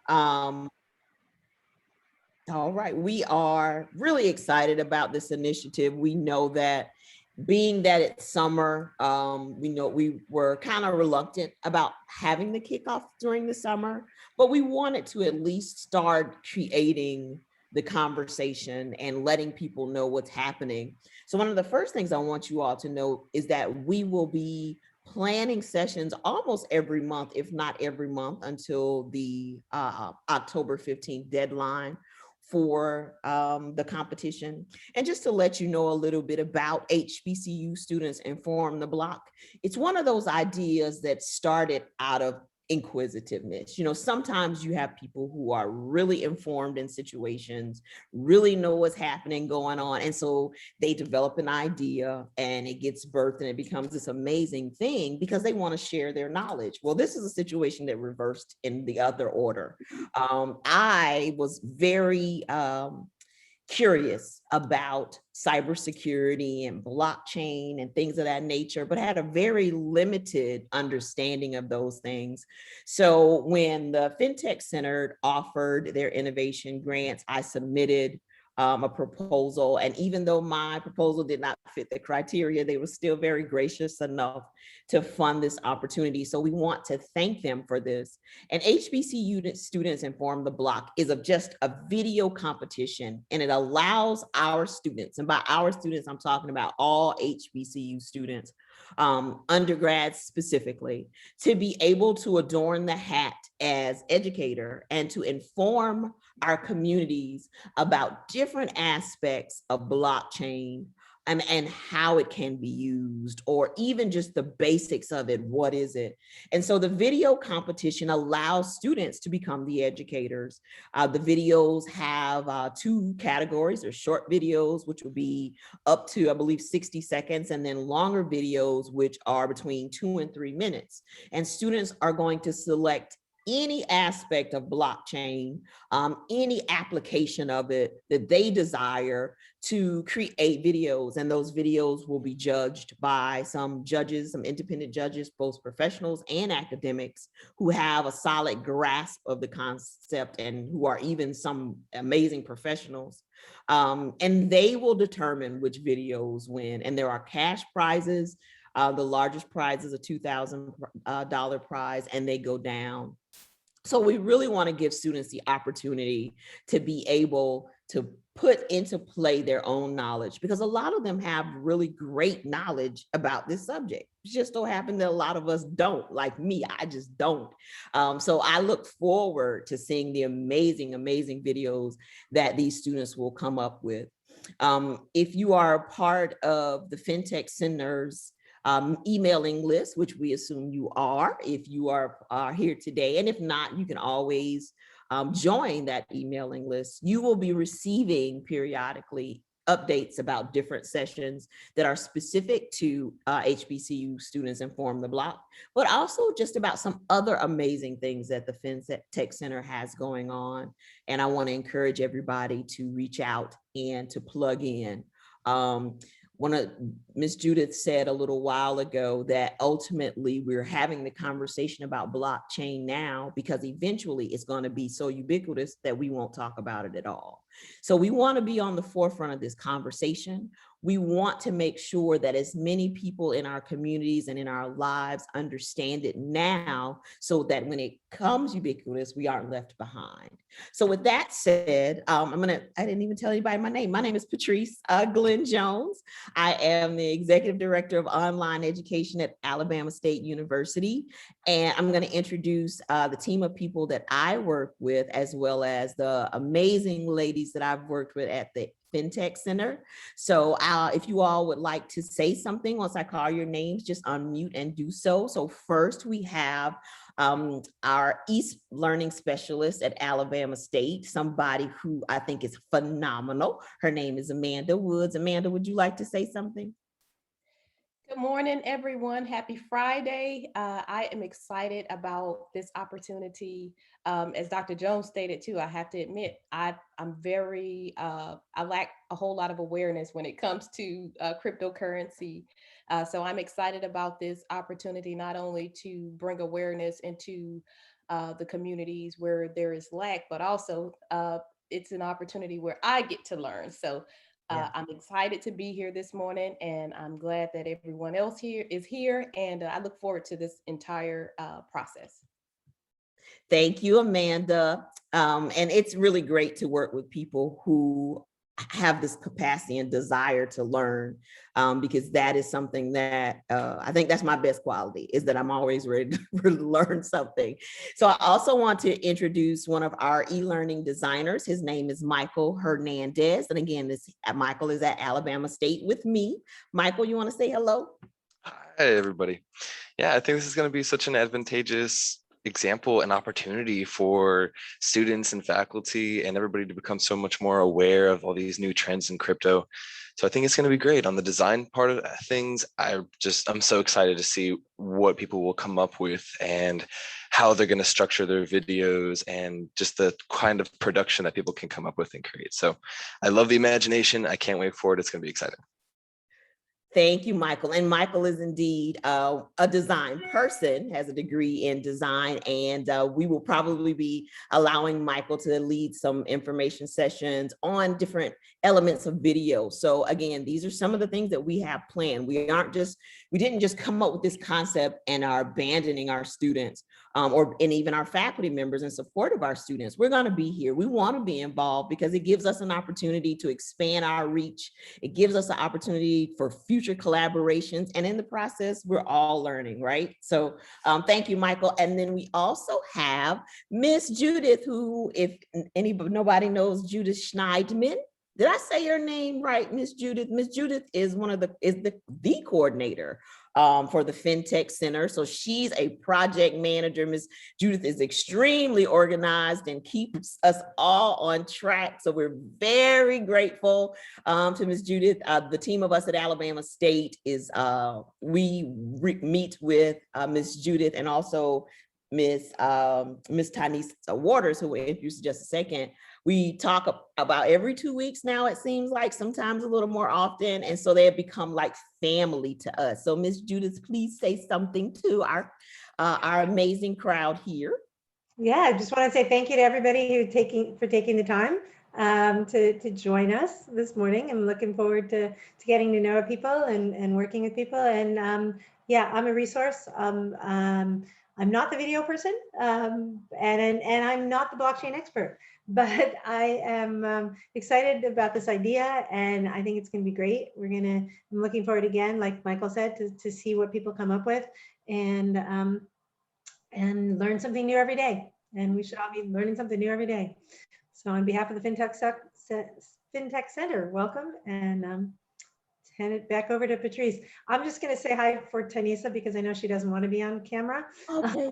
Um, all right, we are really excited about this initiative. We know that being that it's summer, we know we were kind of reluctant about having the kickoff during the summer, but we wanted to at least start creating the conversation and letting people know what's happening. So one of the first things I want you all to know is that we will be planning sessions almost every month, if not every month, until the October 15th deadline for the competition. And just to let you know a little bit about HBCU Students Inform the Block, it's one of those ideas that started out of inquisitiveness. You know, sometimes you have people who are really informed in situations, really know what's happening going on. And so they develop an idea and it gets birthed and it becomes this amazing thing because they want to share their knowledge. Well, this is a situation that reversed in the other order. I was very curious about cybersecurity and blockchain and things of that nature, but had a very limited understanding of those things. So when the FinTech Center offered their innovation grants, I submitted a proposal. And even though my proposal did not fit the criteria, they were still very gracious enough to fund this opportunity. So we want to thank them for this. And HBCU Students Inform the Block is of just a video competition, and it allows our students, and by our students, I'm talking about all HBCU students, undergrads specifically, to be able to adorn the hat as educator and to inform our communities about different aspects of blockchain and how it can be used, or even just the basics of it. What is it? And so the video competition allows students to become the educators. The videos have two categories. There's short videos, which will be up to, I believe, 60 seconds, and then longer videos, which are between 2 and 3 minutes. And students are going to select any aspect of blockchain, any application of it that they desire to create videos. And those videos will be judged by some judges, some independent judges, both professionals and academics, who have a solid grasp of the concept and who are even some amazing professionals. And they will determine which videos win. And there are cash prizes. The largest prize is a $2,000 prize, and they go down. So we really want to give students the opportunity to be able to put into play their own knowledge, because a lot of them have really great knowledge about this subject. It just so happens that a lot of us don't. Like me, I just don't. So I look forward to seeing the amazing, amazing videos that these students will come up with. If you are a part of the FinTech Center's emailing list, which we assume you are if you are here today. And if not, you can always join that emailing list. You will be receiving periodically updates about different sessions that are specific to HBCU Students Inform the Block, but also just about some other amazing things that the FinTech Center has going on. And I want to encourage everybody to reach out and to plug in. One of Ms. Judith said a little while ago that ultimately we're having the conversation about blockchain now because eventually it's going to be so ubiquitous that we won't talk about it at all. So we want to be on the forefront of this conversation. We want to make sure that as many people in our communities and in our lives understand it now, so that when it comes ubiquitous, we aren't left behind. So with that said, I didn't even tell anybody my name. My name is Patrice Glenn Jones. I am the Executive Director of Online Education at Alabama State University. And I'm going to introduce the team of people that I work with, as well as the amazing ladies that I've worked with at the FinTech Center. So if you all would like to say something once I call your names, just unmute and do so. So first we have our East Learning Specialist at Alabama State, somebody who I think is phenomenal. Her name is Amanda Woods. Amanda, would you like to say something? Good morning, everyone. Happy Friday. I am excited about this opportunity. As Dr. Jones stated too, I have to admit, I lack a whole lot of awareness when it comes to cryptocurrency. So I'm excited about this opportunity, not only to bring awareness into the communities where there is lack, but also it's an opportunity where I get to learn. So Yeah. I'm excited to be here this morning, and I'm glad that everyone else here is here, and I look forward to this entire process. Thank you, Amanda. And it's really great to work with people who have this capacity and desire to learn, because that is something that I think that's my best quality, is that I'm always ready to learn something. So I also want to introduce one of our e-learning designers. His name is Michael Hernandez. And again, Michael is at Alabama State with me. Michael, you want to say hello? Hi, everybody. Yeah, I think this is going to be such an advantageous example and opportunity for students and faculty and everybody to become so much more aware of all these new trends in crypto. So I think it's going to be great. On the design part of things, I'm so excited to see what people will come up with and how they're going to structure their videos and just the kind of production that people can come up with and create. So I love the imagination. I can't wait for it. It's going to be exciting. Thank you, Michael. And Michael is indeed a design person, has a degree in design, and we will probably be allowing Michael to lead some information sessions on different elements of video. So again, these are some of the things that we have planned. We didn't just come up with this concept and are abandoning our students and even our faculty members in support of our students. We're going to be here. We want to be involved because it gives us an opportunity to expand our reach. It gives us an opportunity for future collaborations. And in the process, we're all learning, right? So thank you, Michael. And then we also have Miss Judith, who, if nobody knows Judith Schneidman. Did I say your name right, Miss Judith? Miss Judith is the coordinator for the FinTech Center. So she's a project manager. Miss Judith is extremely organized and keeps us all on track. So we're very grateful to Miss Judith. The team of us at Alabama State we meet with Miss Judith and also Miss Tanisa Waters, who we'll introduce in just a second. We talk about every 2 weeks now, it seems like, sometimes a little more often. And so they have become like family to us. So Miss Judith, please say something to our amazing crowd here. Yeah, I just want to say thank you to everybody for taking the time to join us this morning. I'm looking forward to getting to know people and working with people. And yeah, I'm a resource. I'm not the video person, and I'm not the blockchain expert, but I am excited about this idea, and I think it's going to be great. I'm looking forward again, like Michael said, to see what people come up with, and learn something new every day. And we should all be learning something new every day. So on behalf of the FinTech Center, welcome, and hand it back over to Patrice. I'm just going to say hi for Tanisa because I know she doesn't want to be on camera. Okay.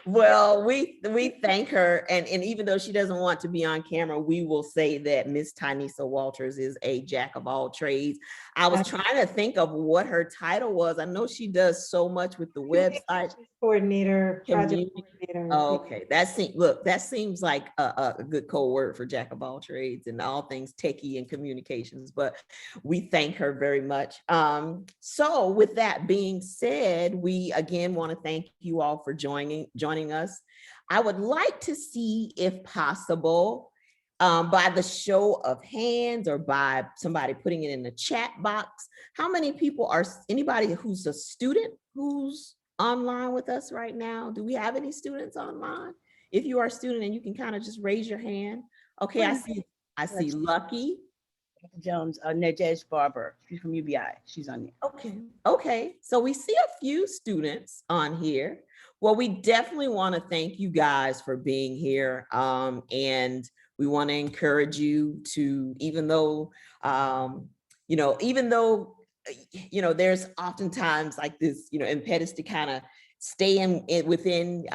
Well, we thank her, and even though she doesn't want to be on camera, we will say that Miss Tanisa Walters is a jack of all trades. I was trying to think of what her title was. I know she does so much with the website. Coordinator, project coordinator. Oh, okay, that seems like a good code word for jack of all trades and all things techie and communications, but we thank her very much. So with that being said, we again want to thank you all for joining us. I would like to see, if possible, by the show of hands or by somebody putting it in the chat box, how many people anybody who's a student who's online with us right now? Do we have any students online? If you are a student, and you can kind of just raise your hand. Okay, I see Lucky. Jones, Najesh Barber, she's from UBI, she's on there. Okay, so we see a few students on here. Well, we definitely want to thank you guys for being here, and we want to encourage you to, even though there's oftentimes like this impetus to kind of stay within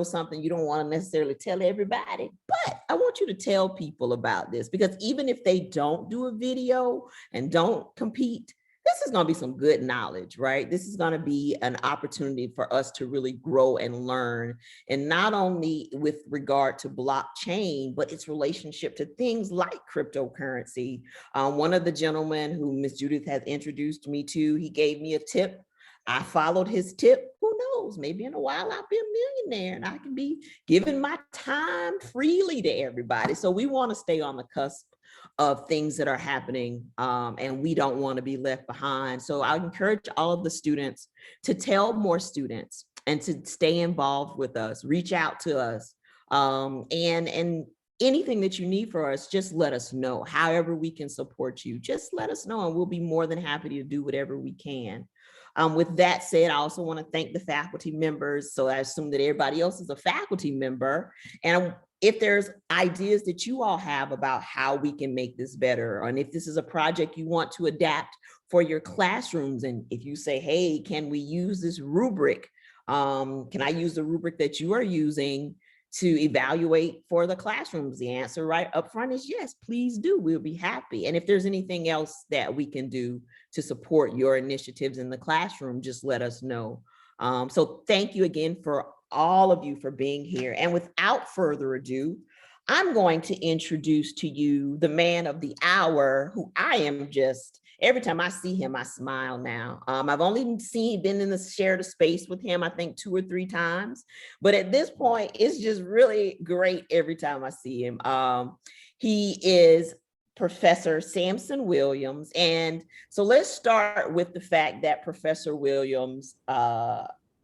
something you don't want to necessarily tell everybody, but I want you to tell people about this, because even if they don't do a video and don't compete, this is going to be some good knowledge, right? This is going to be an opportunity for us to really grow and learn, and not only with regard to blockchain, but its relationship to things like cryptocurrency. One of the gentlemen who Ms. Judith has introduced me to, he gave me a tip I followed his tip. Who knows? Maybe in a while I'll be a millionaire and I can be giving my time freely to everybody. So we want to stay on the cusp of things that are happening, and we don't want to be left behind. So I encourage all of the students to tell more students and to stay involved with us, reach out to us, and anything that you need for us, just let us know. However we can support you, just let us know and we'll be more than happy to do whatever we can. With that said, I also want to thank the faculty members. So I assume that everybody else is a faculty member. And if there's ideas that you all have about how we can make this better, and if this is a project you want to adapt for your classrooms, and if you say, hey, can we use this rubric? Can I use the rubric that you are using to evaluate for the classrooms? The answer right up front is yes, please do. We'll be happy. And if there's anything else that we can do to support your initiatives in the classroom, just let us know. So thank you again for all of you for being here. And without further ado, I'm going to introduce to you the man of the hour, who I am just, every time I see him, I smile now. I've only been in the shared space with him, I think 2 or 3 times. But at this point, it's just really great every time I see him. He is Professor Samson Williams. And so let's start with the fact that Professor Williams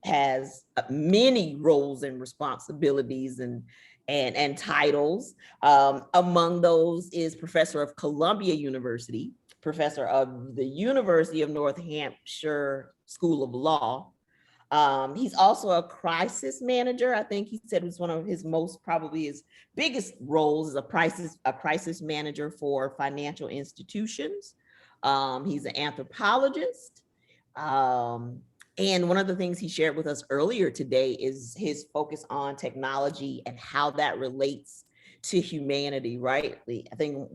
has many roles and responsibilities and titles. Among those is Professor of Columbia University, Professor of the University of North Hampshire School of Law. He's also a crisis manager. I think he said it was one of his probably his biggest roles is a crisis manager for financial institutions. He's an anthropologist. And one of the things he shared with us earlier today is his focus on technology and how that relates to humanity, right? I think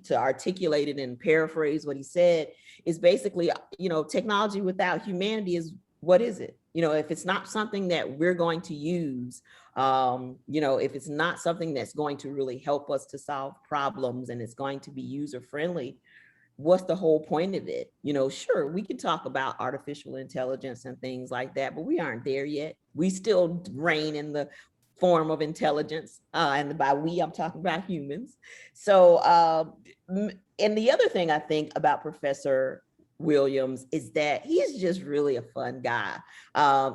to articulate it and paraphrase what he said is basically, technology without humanity what is it? If it's not something that we're going to use, if it's not something that's going to really help us to solve problems and it's going to be user friendly, what's the whole point of it? Sure, we can talk about artificial intelligence and things like that, but we aren't there yet. We still reign in the form of intelligence. And by we, I'm talking about humans. So, and the other thing I think about Professor Williams is that he's just really a fun guy.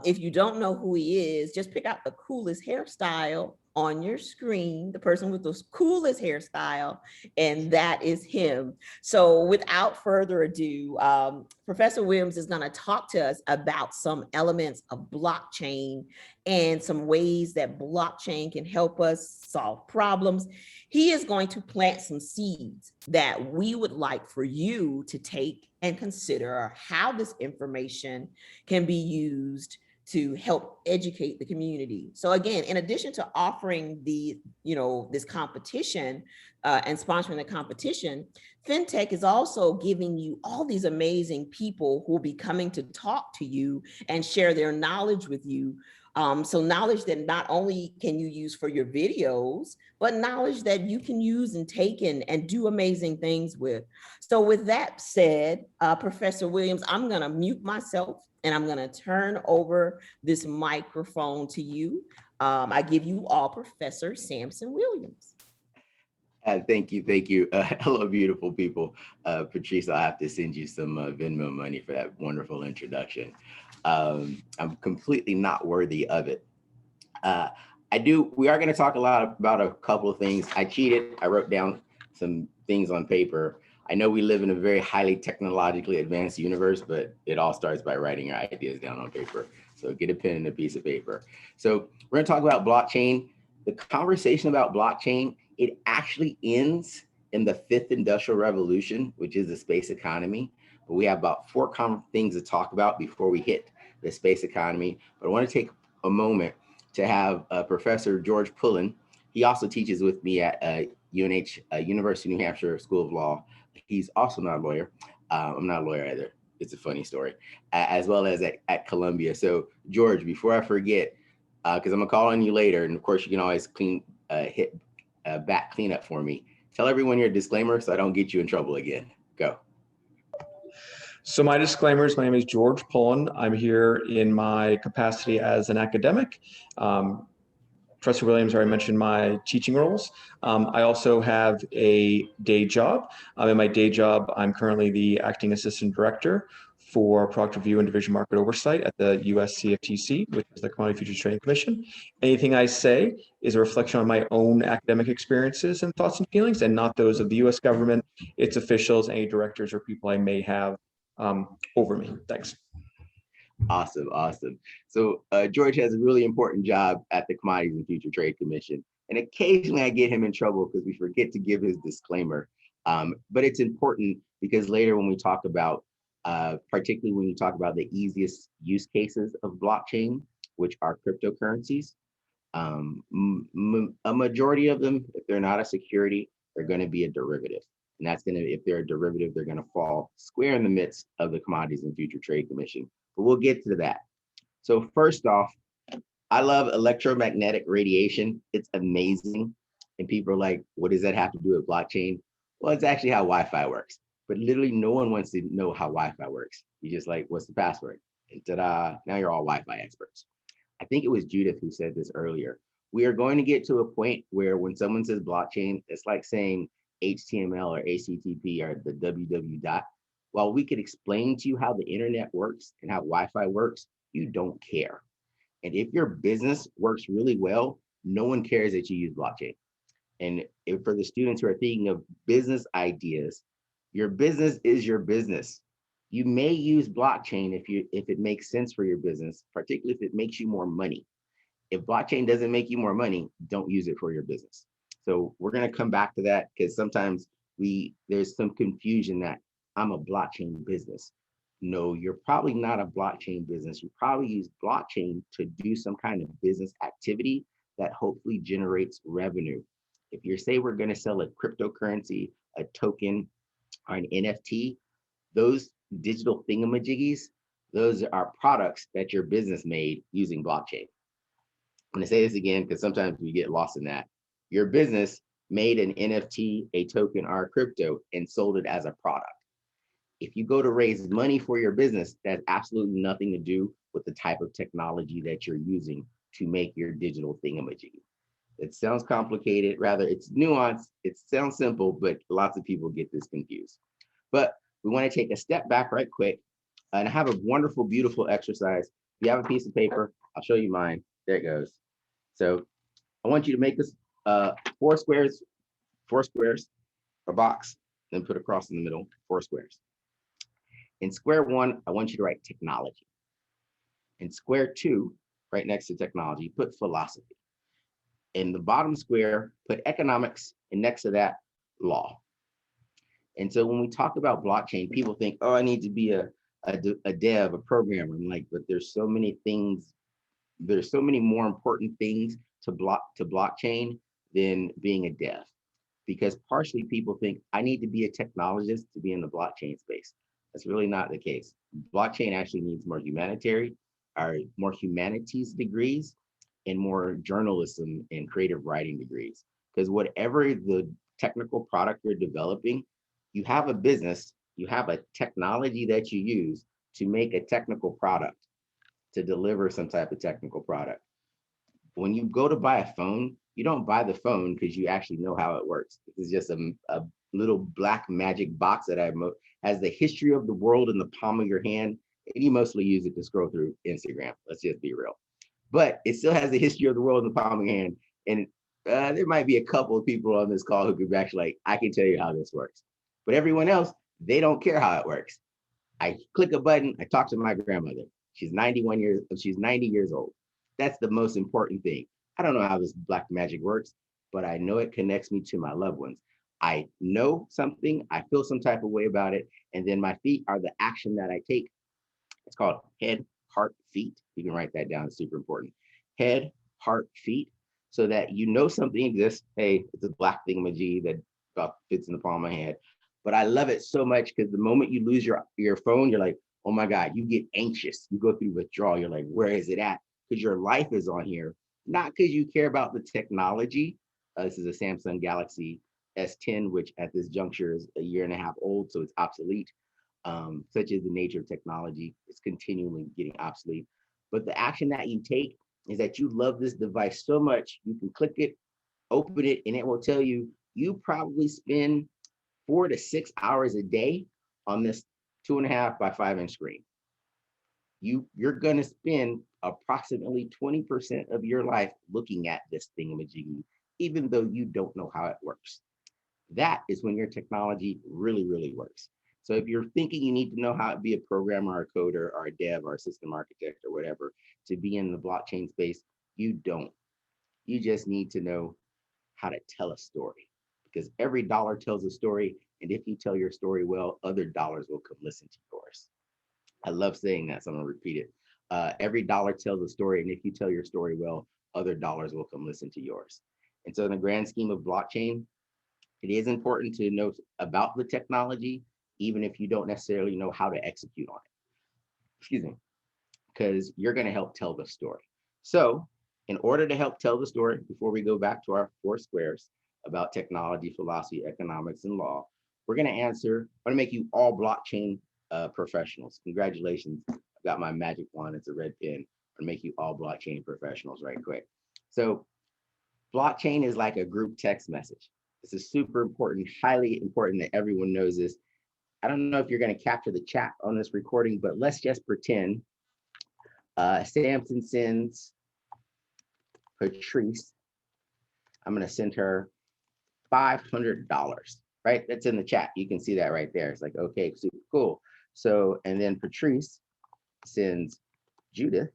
If you don't know who he is, just pick out the coolest hairstyle on your screen, the person with the coolest hairstyle, and that is him. So without further ado, Professor Williams is going to talk to us about some elements of blockchain and some ways that blockchain can help us solve problems. He is going to plant some seeds that we would like for you to take and consider how this information can be used to help educate the community. So again, in addition to offering this competition and sponsoring the competition, FinTech is also giving you all these amazing people who will be coming to talk to you and share their knowledge with you. So knowledge that not only can you use for your videos, but knowledge that you can use and take in and do amazing things with. So with that said, Professor Williams, I'm gonna mute myself and I'm gonna turn over this microphone to you. I give you all Professor Samson Williams. Thank you. Hello, beautiful people. Patrice, I'll have to send you some Venmo money for that wonderful introduction. I'm completely not worthy of it. We are gonna talk a lot about a couple of things. I cheated, I wrote down some things on paper. I know we live in a very highly technologically advanced universe, but it all starts by writing your ideas down on paper. So get a pen and a piece of paper. So we're gonna talk about blockchain. The conversation about blockchain, it actually ends in the 5th industrial revolution, which is the space economy. But we have about 4 common things to talk about before we hit the space economy. But I want to take a moment to have Professor George Pullen. He also teaches with me at UNH, University of New Hampshire School of Law. He's also not a lawyer. I'm not a lawyer either. It's a funny story. As well as at Columbia. So George, before I forget, because I'm gonna call on you later, and of course you can always hit back cleanup for me. Tell everyone your disclaimer so I don't get you in trouble again. Go. So my disclaimers, my name is George Pullen. I'm here in my capacity as an academic. Professor Williams already mentioned my teaching roles. I also have a day job. In my day job, I'm currently the acting assistant director for product review and division market oversight at the US CFTC, which is the Commodity Futures Trading Commission. Anything I say is a reflection on my own academic experiences and thoughts and feelings, and not those of the US government, its officials, any directors or people I may have over me. Thanks. Awesome, awesome. So George has a really important job at the Commodities and Future Trade Commission. And occasionally I get him in trouble because we forget to give his disclaimer. But it's important because later when we talk about, particularly when you talk about the easiest use cases of blockchain, which are cryptocurrencies, a majority of them, if they're not a security, they're going to be a derivative. And that's going to, if they're a derivative, they're going to fall square in the midst of the Commodities and Future Trade Commission. But we'll get to that. So first off, I love electromagnetic radiation. It's amazing. And people are like, what does that have to do with blockchain? Well, it's actually how Wi-Fi works. But literally no one wants to know how Wi-Fi works. You're just like, what's the password? And ta-da, now you're all Wi-Fi experts. I think it was Judith who said this earlier. We are going to get to a point where when someone says blockchain, it's like saying HTML or HTTP or the www dot. While we could explain to you how the internet works and how Wi-Fi works, you don't care. And if your business works really well, no one cares that you use blockchain. And if for the students who are thinking of business ideas, your business is your business. You may use blockchain if it makes sense for your business, particularly if it makes you more money. If blockchain doesn't make you more money, don't use it for your business. So we're going to come back to that because sometimes there's some confusion that I'm a blockchain business. No, you're probably not a blockchain business. You probably use blockchain to do some kind of business activity that hopefully generates revenue. If you say we're going to sell a cryptocurrency, a token, or an NFT, those digital thingamajiggies, those are products that your business made using blockchain. I'm going to say this again because sometimes we get lost in that. Your business made an NFT, a token, or a crypto and sold it as a product. If you go to raise money for your business, that has absolutely nothing to do with the type of technology that you're using to make your digital thingamajiggy. It sounds complicated, rather it's nuanced, it sounds simple, but lots of people get this confused. But we want to take a step back right quick and have a wonderful, beautiful exercise. If you have a piece of paper, I'll show you mine. There it goes. So I want you to make this 4 squares, a box, then put a cross in the middle, 4 squares. In square 1, I want you to write technology. In square 2, right next to technology, put philosophy. In the bottom square, put economics, and next to that, law. And so when we talk about blockchain, people think, oh, I need to be a dev, a programmer. I'm like, but there's so many things, there's so many more important things to blockchain than being a dev. Because partially people think I need to be a technologist to be in the blockchain space. That's really not the case. Blockchain actually needs more humanitarian or more humanities degrees and more journalism and creative writing degrees. Because whatever the technical product you're developing, you have a business, you have a technology that you use to make a technical product, to deliver some type of technical product. When you go to buy a phone, you don't buy the phone because you actually know how it works. It's just a little black magic box that has the history of the world in the palm of your hand, and you mostly use it to scroll through Instagram. Let's just be real. But it still has the history of the world in the palm of your hand. And there might be a couple of people on this call who could be actually like, I can tell you how this works. But everyone else, they don't care how it works. I click a button, I talk to my grandmother. She's 90 years old. That's the most important thing. I don't know how this black magic works, but I know it connects me to my loved ones. I know something, I feel some type of way about it, and then my feet are the action that I take. It's called head, heart, feet. You can write that down, it's super important. Head, heart, feet, so that you know something exists. Hey, it's a black thingamajig that about fits in the palm of my hand. But I love it so much because the moment you lose your phone, you're like, oh my God, you get anxious. You go through withdrawal. You're like, where is it at? Because your life is on here, not because you care about the technology. This is a Samsung Galaxy S10, which at this juncture is a 1.5 years old, so it's obsolete. such as the nature of technology. It's continually getting obsolete. But the action that you take is that you love this device so much, you can click it, open it, and it will tell you, you probably spend 4 to 6 hours a day on this 2.5 by 5-inch screen. You're going to spend approximately 20% of your life looking at this thingamajiggy, even though you don't know how it works. That is when your technology really, really works. So if you're thinking you need to know how to be a programmer or a coder or a dev or a system architect or whatever to be in the blockchain space, you don't. You just need to know how to tell a story, because every dollar tells a story. And if you tell your story well, other dollars will come listen to yours. I love saying that, so I'm gonna repeat it. Every dollar tells a story, and if you tell your story well, other dollars will come listen to yours. And so in the grand scheme of blockchain, it is important to know about the technology, even if you don't necessarily know how to execute on it. Excuse me, because you're gonna help tell the story. So in order to help tell the story, before we go back to our 4 squares about technology, philosophy, economics, and law, we're gonna make you all blockchain professionals. Congratulations, I've got my magic wand, it's a red pen. I'm gonna make you all blockchain professionals right quick. So blockchain is like a group text message. This is super important, highly important that everyone knows this. I don't know if you're gonna capture the chat on this recording, but let's just pretend Samson sends Patrice, I'm gonna send her $500, right? That's in the chat, you can see that right there. It's like, okay, super cool. So, and then Patrice sends Judith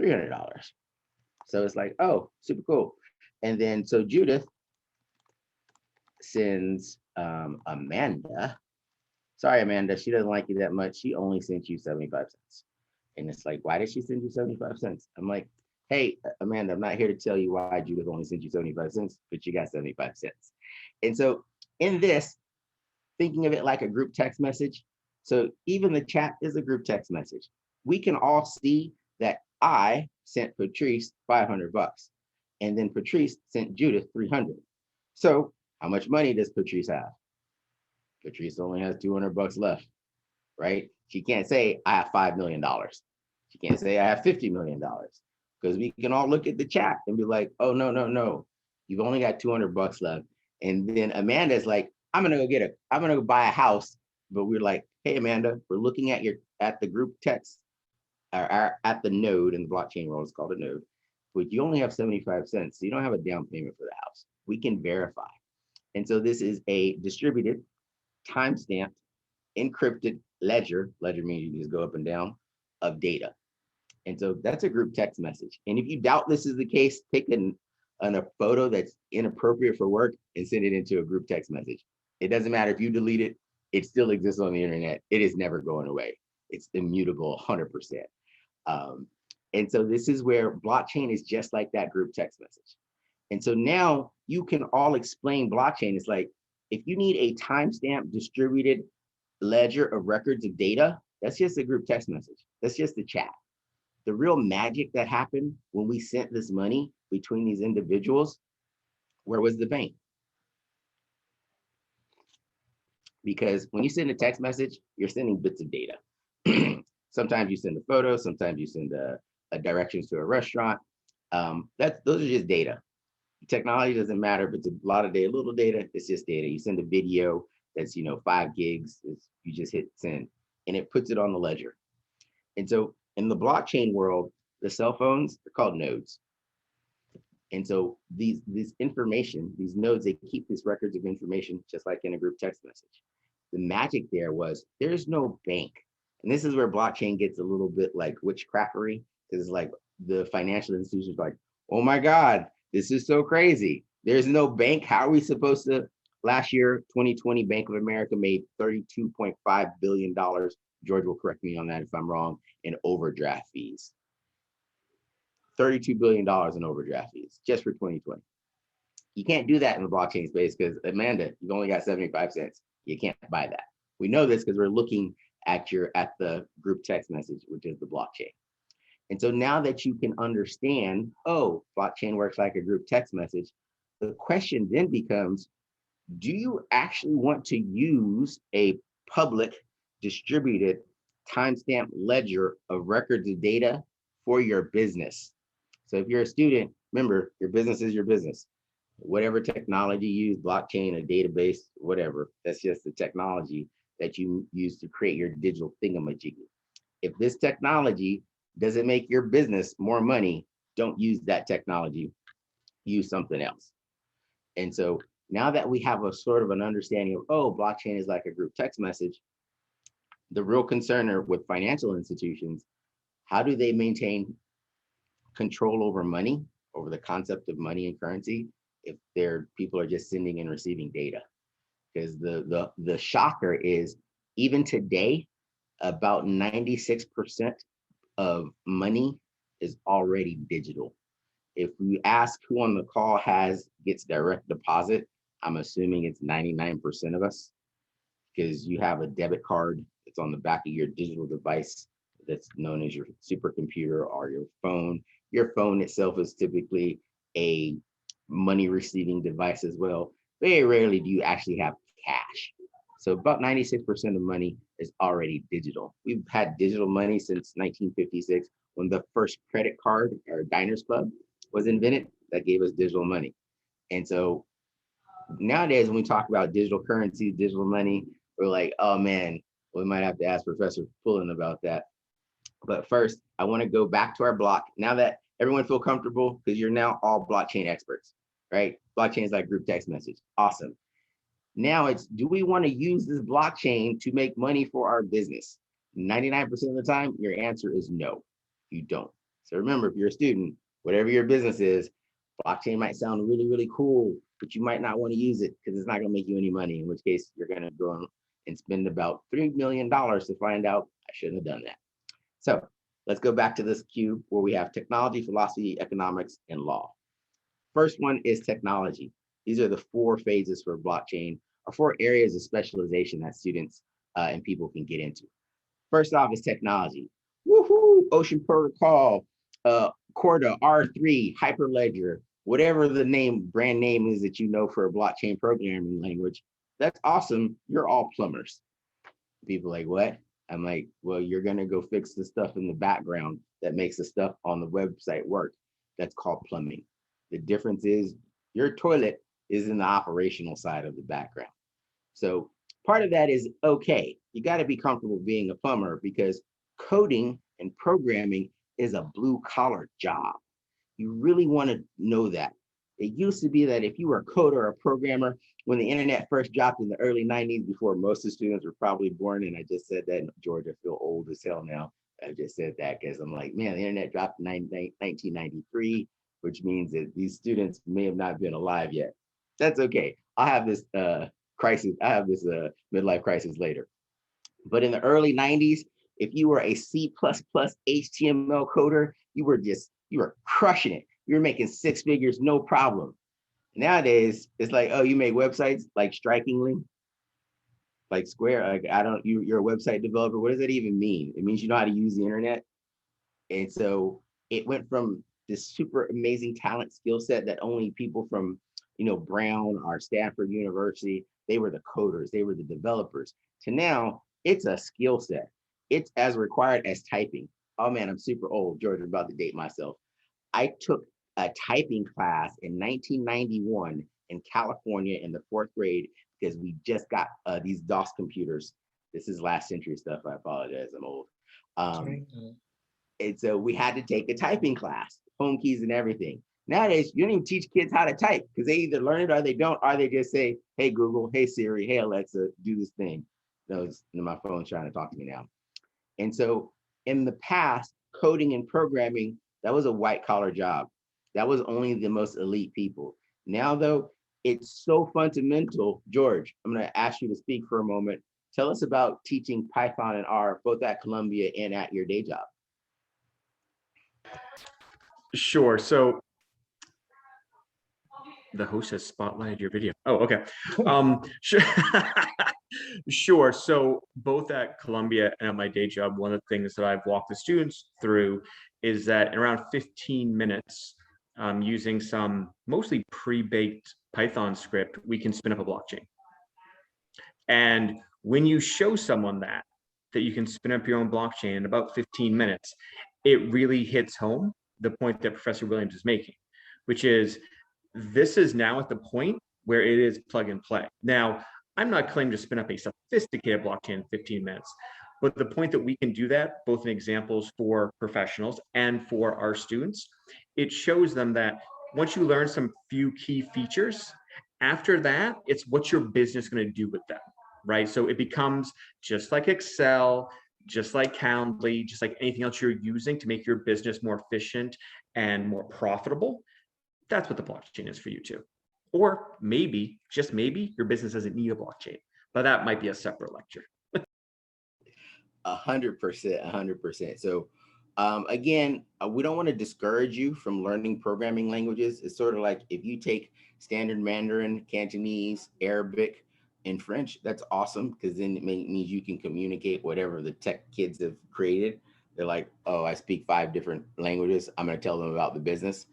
$300. So it's like, oh, super cool. And then, so Judith sends Amanda. Sorry, Amanda, she doesn't like you that much. She only sent you 75 cents. And it's like, why did she send you 75 cents? I'm like, hey, Amanda, I'm not here to tell you why Judith only sent you 75 cents, but you got 75 cents. And so in this, thinking of it like a group text message. So even the chat is a group text message. We can all see that I sent Patrice $500 and then Patrice sent Judith 300. So how much money does Patrice have? Patrice only has $200 left, right? She can't say I have $5 million. She can't say I have $50 million, because we can all look at the chat and be like, oh, no. You've only got $200 left. And then Amanda's like, I'm gonna go buy a house. But we're like, hey, Amanda, we're looking at the group text or at the node in the blockchain world, it's called a node, but you only have 75 cents. So you don't have a down payment for the house. We can verify. And so this is a distributed, time-stamped, encrypted ledger. Ledger means you just go up and down of data. And so that's a group text message. And if you doubt this is the case, take a photo that's inappropriate for work and send it into a group text message. It doesn't matter if you delete it, it still exists on the internet. It is never going away. It's immutable 100%. And so this is where blockchain is just like that group text message. And so now you can all explain blockchain. It's like, if you need a timestamp distributed ledger of records of data, that's just a group text message. That's just the chat. The real magic that happened when we sent this money between these individuals, where was the bank? Because when you send a text message, you're sending bits of data. Sometimes you send a photo, sometimes you send a directions to a restaurant. Those are just data. Technology doesn't matter, but it's a lot of data, little data, it's just data. You send a video that's 5 gigs, you just hit send, and it puts it on the ledger. And so in the blockchain world, the cell phones are called nodes. And so these information, these nodes, they keep these records of information just like in a group text message. The magic there was there's no bank. And this is where blockchain gets a little bit like witchcraftery, because it's like the financial institutions are like, oh my God, this is so crazy. There's no bank. How are we supposed to? Last year, 2020, Bank of America made $32.5 billion. George will correct me on that if I'm wrong, in overdraft fees. $32 billion in overdraft fees just for 2020. You can't do that in the blockchain space because, Amanda, you've only got 75 cents. You can't buy that. We know this because we're looking at the group text message, which is the blockchain. And so now that you can understand, oh, blockchain works like a group text message, the question then becomes, do you actually want to use a public distributed timestamp ledger of records of data for your business? So if you're a student, remember, your business is your business. Whatever technology you use, blockchain, a database, whatever, that's just the technology that you use to create your digital thingamajiggy. If this technology doesn't make your business more money, don't use that technology, use something else. And so now that we have a sort of an understanding of, oh, blockchain is like a group text message, the real concern with financial institutions, how do they maintain control over money, over the concept of money and currency, if their people are just sending and receiving data? Because the shocker is, even today, about 96% of money is already digital. If we ask who on the call gets direct deposit, I'm assuming it's 99% of us, because you have a debit card that's on the back of your digital device that's known as your supercomputer or your phone. Your phone itself is typically a money receiving device as well. Very rarely do you actually have cash. So about 96% of money is already digital. We've had digital money since 1956, when the first credit card or Diners Club was invented. That gave us digital money. And so nowadays, when we talk about digital currency, digital money, we're like, oh man, we might have to ask Professor Pullen about that. But first, I want to go back to our block. Now that everyone feel comfortable, because you're now all blockchain experts, right? Blockchain is like group text message. Awesome. Now it's, do we want to use this blockchain to make money for our business? 99% of the time, your answer is no, you don't. So remember, if you're a student, whatever your business is, blockchain might sound really, really cool, but you might not want to use it because it's not going to make you any money, in which case you're going to go and spend about $3 million to find out I shouldn't have done that. So let's go back to this cube where we have technology, philosophy, economics, and law. First one is technology. These are the 4 phases for blockchain, or 4 areas of specialization that students and people can get into. First off is technology. Woohoo! Ocean Protocol, Corda, R3, Hyperledger, whatever the brand name is that you know for a blockchain programming language. That's awesome. You're all plumbers. People like, what? I'm like, well, you're going to go fix the stuff in the background that makes the stuff on the website work. That's called plumbing. The difference is your toilet is in the operational side of the background. So part of that is okay. You got to be comfortable being a plumber, because coding and programming is a blue collar job. You really want to know that. It used to be that if you were a coder or a programmer, when the internet first dropped in the early 90s, before most of the students were probably born, and I just said that in Georgia, I feel old as hell now. I just said that because I'm like, man, the internet dropped in 1993, which means that these students may have not been alive yet. That's okay. I'll have this crisis. I have this midlife crisis later. But in the early 90s, if you were a C++ HTML coder, you were crushing it. You were making 6 figures, no problem. Nowadays, it's like, oh, you make websites like strikingly, like Square. Like, you're a website developer. What does that even mean? It means you know how to use the internet. And so it went from this super amazing talent skill set that only people from, Brown or Stanford University, they were the coders, they were the developers, to now it's a skill set. It's as required as typing. Oh man, I'm super old, George, I'm about to date myself. I took a typing class in 1991 in California in the 4th grade, because we just got these DOS computers. This is last century stuff. I apologize, I'm old. And so we had to take a typing class, home keys and everything. Nowadays, you don't even teach kids how to type, because they either learn it or they don't, or they just say, hey, Google, hey, Siri, hey, Alexa, do this thing. My phone's trying to talk to me now. And so in the past, coding and programming, that was a white collar job. That was only the most elite people. Now, though, it's so fundamental. George, I'm going to ask you to speak for a moment. Tell us about teaching Python and R, both at Columbia and at your day job. Sure. So the host has spotlighted your video. Oh, okay. Sure. Sure. So both at Columbia and at my day job, one of the things that I've walked the students through is that in around 15 minutes, using some mostly pre-baked Python script, we can spin up a blockchain. And when you show someone that you can spin up your own blockchain in about 15 minutes, it really hits home the point that Professor Williams is making, which is this is now at the point where it is plug and play. Now, I'm not claiming to spin up a sophisticated blockchain in 15 minutes, but the point that we can do that, both in examples for professionals and for our students, it shows them that once you learn some few key features, after that, it's what's your business going to do with them, right? So it becomes just like Excel, just like Calendly, just like anything else you're using to make your business more efficient and more profitable. That's what the blockchain is for you too. Or maybe, just maybe, your business doesn't need a blockchain, but that might be a separate lecture. 100%, 100%. So again, we don't want to discourage you from learning programming languages. It's sort of like if you take standard Mandarin, Cantonese, Arabic, and French, that's awesome, because then it means you can communicate whatever the tech kids have created. They're like, oh, I speak 5 different languages. I'm going to tell them about the business.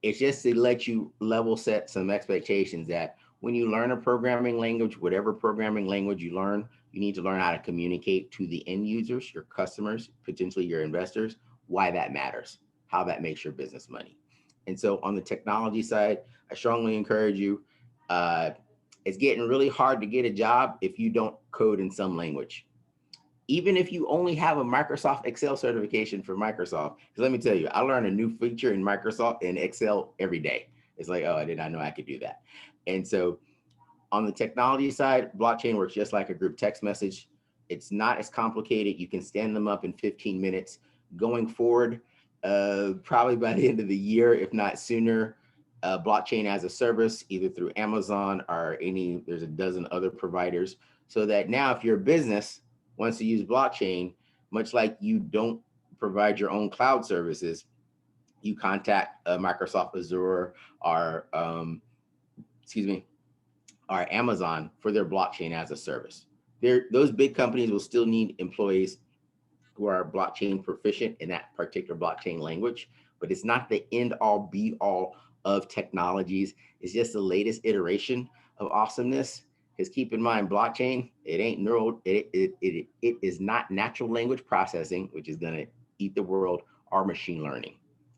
It's just to let you level set some expectations that when you learn a programming language, whatever programming language you learn, you need to learn how to communicate to the end users, your customers, potentially your investors, why that matters, how that makes your business money. And so on the technology side, I strongly encourage you. It's getting really hard to get a job if you don't code in some language. Even if you only have a Microsoft Excel certification for Microsoft, because let me tell you, I learn a new feature in Microsoft in Excel every day. It's like, oh, I did not know I could do that. And so on the technology side, blockchain works just like a group text message. It's not as complicated. You can stand them up in 15 minutes. Going forward, probably by the end of the year, if not sooner, blockchain as a service, either through Amazon or there's a dozen other providers, so that now if you're a business wants to use blockchain, much like you don't provide your own cloud services, you contact Microsoft Azure or Amazon for their blockchain as a service. Those big companies will still need employees who are blockchain proficient in that particular blockchain language, but it's not the end all be all of technologies. It's just the latest iteration of awesomeness. Because keep in mind, blockchain, it ain't it is not natural language processing, which is gonna eat the world, or machine learning.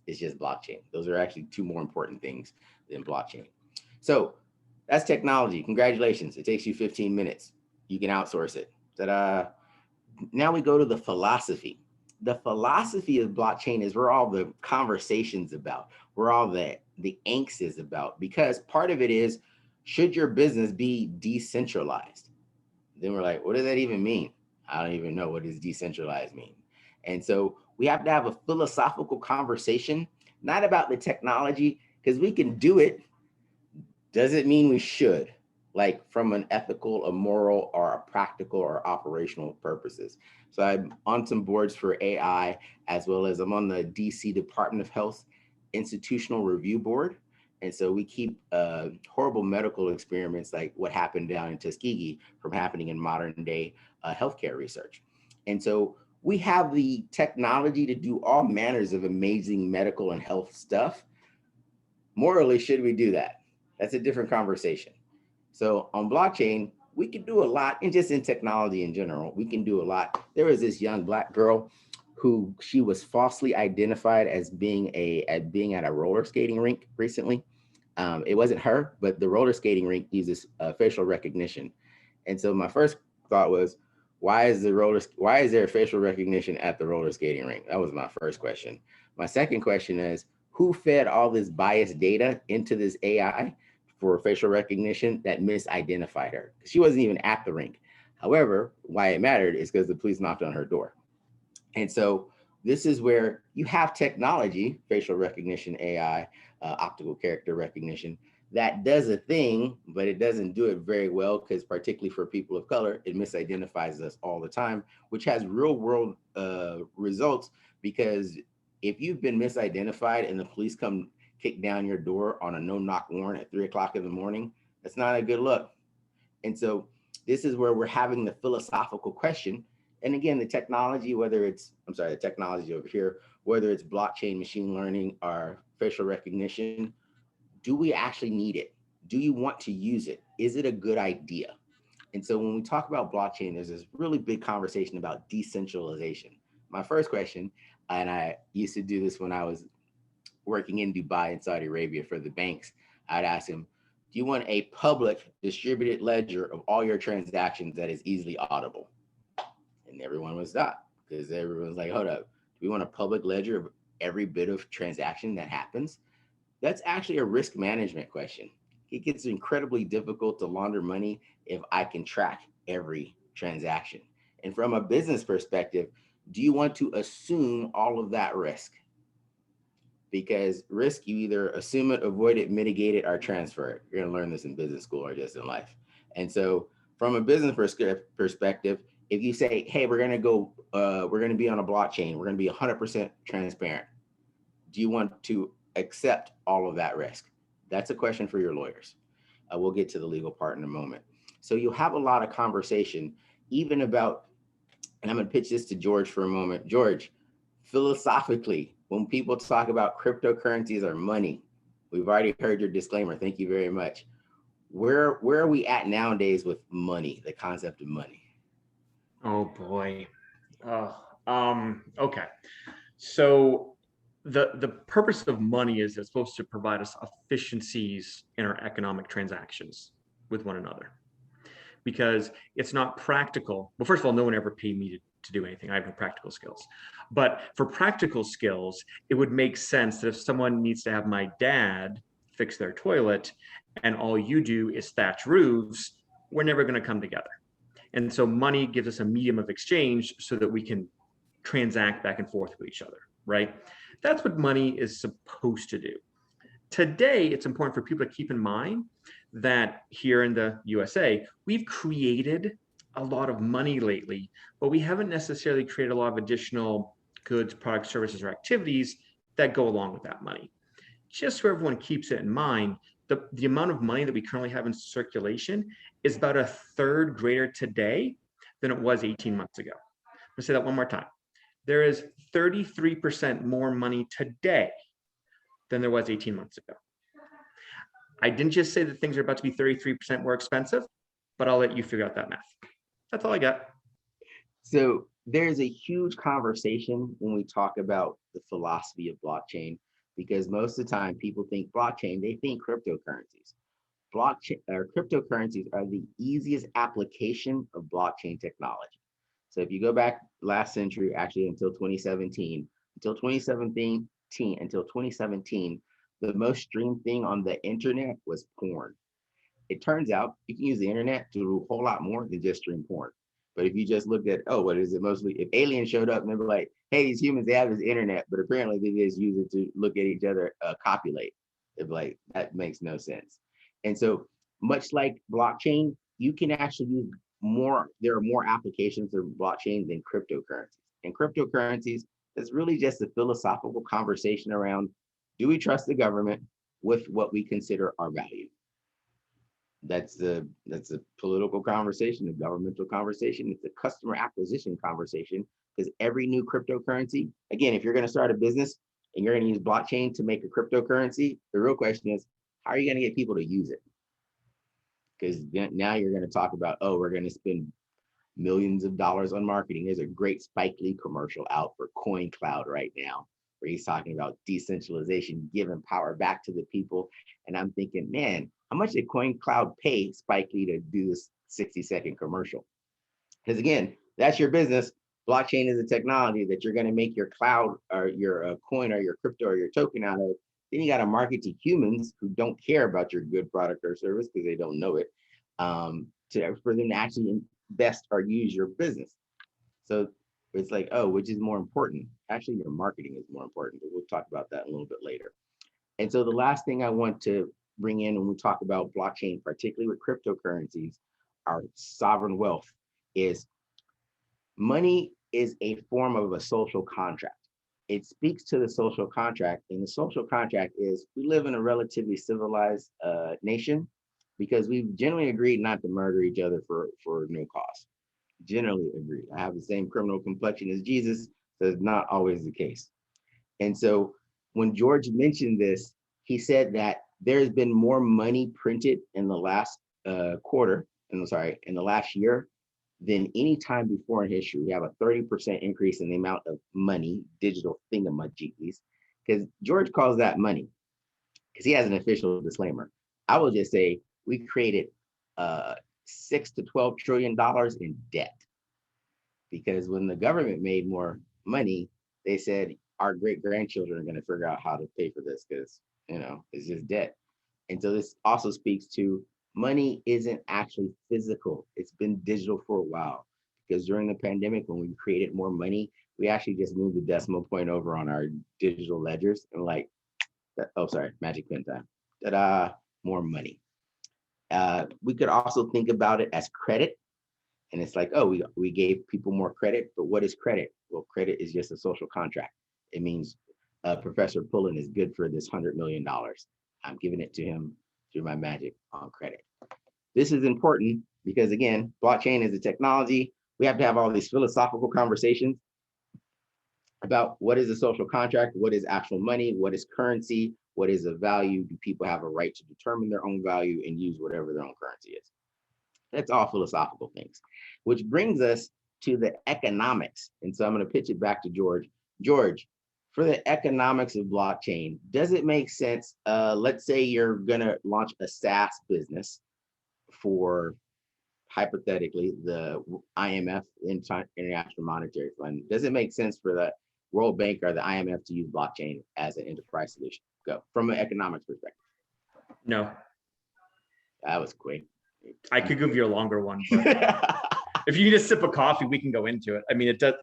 It's just blockchain. Those are actually 2 more important things than blockchain. So that's technology. Congratulations. It takes you 15 minutes. You can outsource it. Ta-da. Now we go to the philosophy. The philosophy of blockchain is where all the conversations about, where all the angst is about, because part of it is, should your business be decentralized? Then we're like, what does that even mean? I don't even know what does decentralized mean. And so we have to have a philosophical conversation, not about the technology, because we can do it. Doesn't mean we should, like from an ethical, a moral, or a practical or operational purposes. So I'm on some boards for AI, as well as I'm on the DC Department of Health Institutional Review Board. And so we keep horrible medical experiments like what happened down in Tuskegee from happening in modern day healthcare research. And so we have the technology to do all manners of amazing medical and health stuff. Morally, should we do that? That's a different conversation. So on blockchain, we can do a lot, and just in technology in general, we can do a lot. There was this young Black girl who she was falsely identified as being at a roller skating rink recently. It wasn't her, but the roller skating rink uses facial recognition. And so my first thought was, why is there facial recognition at the roller skating rink? That was my first question. My second question is, who fed all this biased data into this AI for facial recognition that misidentified her? She wasn't even at the rink. However, why it mattered is because the police knocked on her door. And so this is where you have technology, facial recognition, AI, optical character recognition, that does a thing, but it doesn't do it very well, because particularly for people of color, it misidentifies us all the time, which has real world results. Because if you've been misidentified and the police come kick down your door on a no-knock warrant at 3 o'clock in the morning, that's not a good look. And so this is where we're having the philosophical question. And again, the technology, the technology over here, whether it's blockchain, machine learning, or facial recognition, do we actually need it? do you want to use it? Is it a good idea? And so when we talk about blockchain, there's this really big conversation about decentralization. My first question, and I used to do this when I was working in Dubai and Saudi Arabia for the banks, I'd ask them, do you want a public distributed ledger of all your transactions that is easily audible? And everyone would stop because everyone's like, hold up, do we want a public ledger of every bit of transaction that happens? That's actually a risk management question. It gets incredibly difficult to launder money if I can track every transaction. And from a business perspective, do you want to assume all of that risk? Because risk, you either assume it, avoid it, mitigate it, or transfer it. You're gonna learn this in business school or just in life. And so from a business perspective, if you say, hey, we're gonna be on a blockchain, we're gonna be 100% transparent. Do you want to accept all of that risk? That's a question for your lawyers. We'll get to the legal part in a moment. So you'll have a lot of conversation, even about, and I'm gonna pitch this to George for a moment. George, philosophically, when people talk about cryptocurrencies or money, we've already heard your disclaimer. Thank you very much. Where are we at nowadays with money, the concept of money? Oh boy. Okay. So the purpose of money is it's supposed to provide us efficiencies in our economic transactions with one another, because it's not practical. Well, first of all, no one ever paid me to do anything. I have no practical skills. But for practical skills, it would make sense that if someone needs to have my dad fix their toilet and all you do is thatch roofs, we're never going to come together. And so money gives us a medium of exchange so that we can transact back and forth with each other, right? That's what money is supposed to do. Today, it's important for people to keep in mind that here in the USA, we've created a lot of money lately, but we haven't necessarily created a lot of additional goods, products, services, or activities that go along with that money. Just so everyone keeps it in mind, the amount of money that we currently have in circulation is about a third greater today than it was 18 months ago. Let's say that one more time. There is 33% more money today than there was 18 months ago. I didn't just say that things are about to be 33% more expensive, but I'll let you figure out that math. That's all I got. So there's a huge conversation when we talk about the philosophy of blockchain, because most of the time people think blockchain, they think cryptocurrencies. Blockchain or cryptocurrencies are the easiest application of blockchain technology. So if you go back last century, actually until 2017, the most streamed thing on the internet was porn. It turns out you can use the internet to do a whole lot more than just stream porn. But if you just looked at, oh, what is it mostly? If aliens showed up and they were like, hey, these humans, they have this internet, but apparently they just use it to look at each other, copulate. It'd be like, that makes no sense. And so much like blockchain, you can actually use more, there are more applications of blockchain than cryptocurrencies. And cryptocurrencies is really just a philosophical conversation around, do we trust the government with what we consider our value? That's a political conversation, a governmental conversation. It's a customer acquisition conversation, because every new cryptocurrency, again, if you're going to start a business and you're going to use blockchain to make a cryptocurrency, the real question is, how are you going to get people to use it? Because now you're going to talk about, oh, we're going to spend millions of dollars on marketing. There's a great Spike Lee commercial out for CoinCloud right now, where he's talking about decentralization, giving power back to the people. And I'm thinking, man, how much did CoinCloud pay Spike Lee to do this 60-second commercial? Because again, that's your business. Blockchain is a technology that you're going to make your cloud or your coin or your crypto or your token out of. Then you got to market to humans who don't care about your good product or service because they don't know it, for them to actually invest or use your business. So it's like, oh, which is more important? Actually, your marketing is more important, but we'll talk about that a little bit later. And so the last thing I want to bring in when we talk about blockchain, particularly with cryptocurrencies, our sovereign wealth, is money is a form of a social contract. It speaks to the social contract, and the social contract is we live in a relatively civilized nation because we've generally agreed not to murder each other for no cause. Generally agreed. I have the same criminal complexion as Jesus. That's not always the case. And so when George mentioned this, he said that there's been more money printed in the last quarter, in the last year than any time before in history. We have a 30% increase in the amount of money, digital thingamajiggies, because George calls that money, because he has an official disclaimer. I will just say we created $6 to $12 trillion in debt, because when the government made more money, they said our great grandchildren are going to figure out how to pay for this, because it's just debt. And so this also speaks to money isn't actually physical. It's been digital for a while, because during the pandemic, when we created more money, we actually just moved the decimal point over on our digital ledgers and magic pen time. Ta-da, more money. We could also think about it as credit. And it's like, oh, we gave people more credit, but what is credit? Well, credit is just a social contract. It means Professor Pullen is good for this $100 million. I'm giving it to him through my magic on credit. This is important because, again, blockchain is a technology. We have to have all these philosophical conversations about what is a social contract, what is actual money, what is currency, what is a value, do people have a right to determine their own value and use whatever their own currency is? That's all philosophical things, which brings us to the economics. And so I'm going to pitch it back to George. George, for the economics of blockchain, does it make sense? Let's say you're going to launch a SaaS business for, hypothetically, the IMF, International Monetary Fund. Does it make sense for the World Bank or the IMF to use blockchain as an enterprise solution? Go from an economics perspective. No, That was quick. I could give you a longer one, but if you need a sip of coffee, we can go into it. I mean, it does.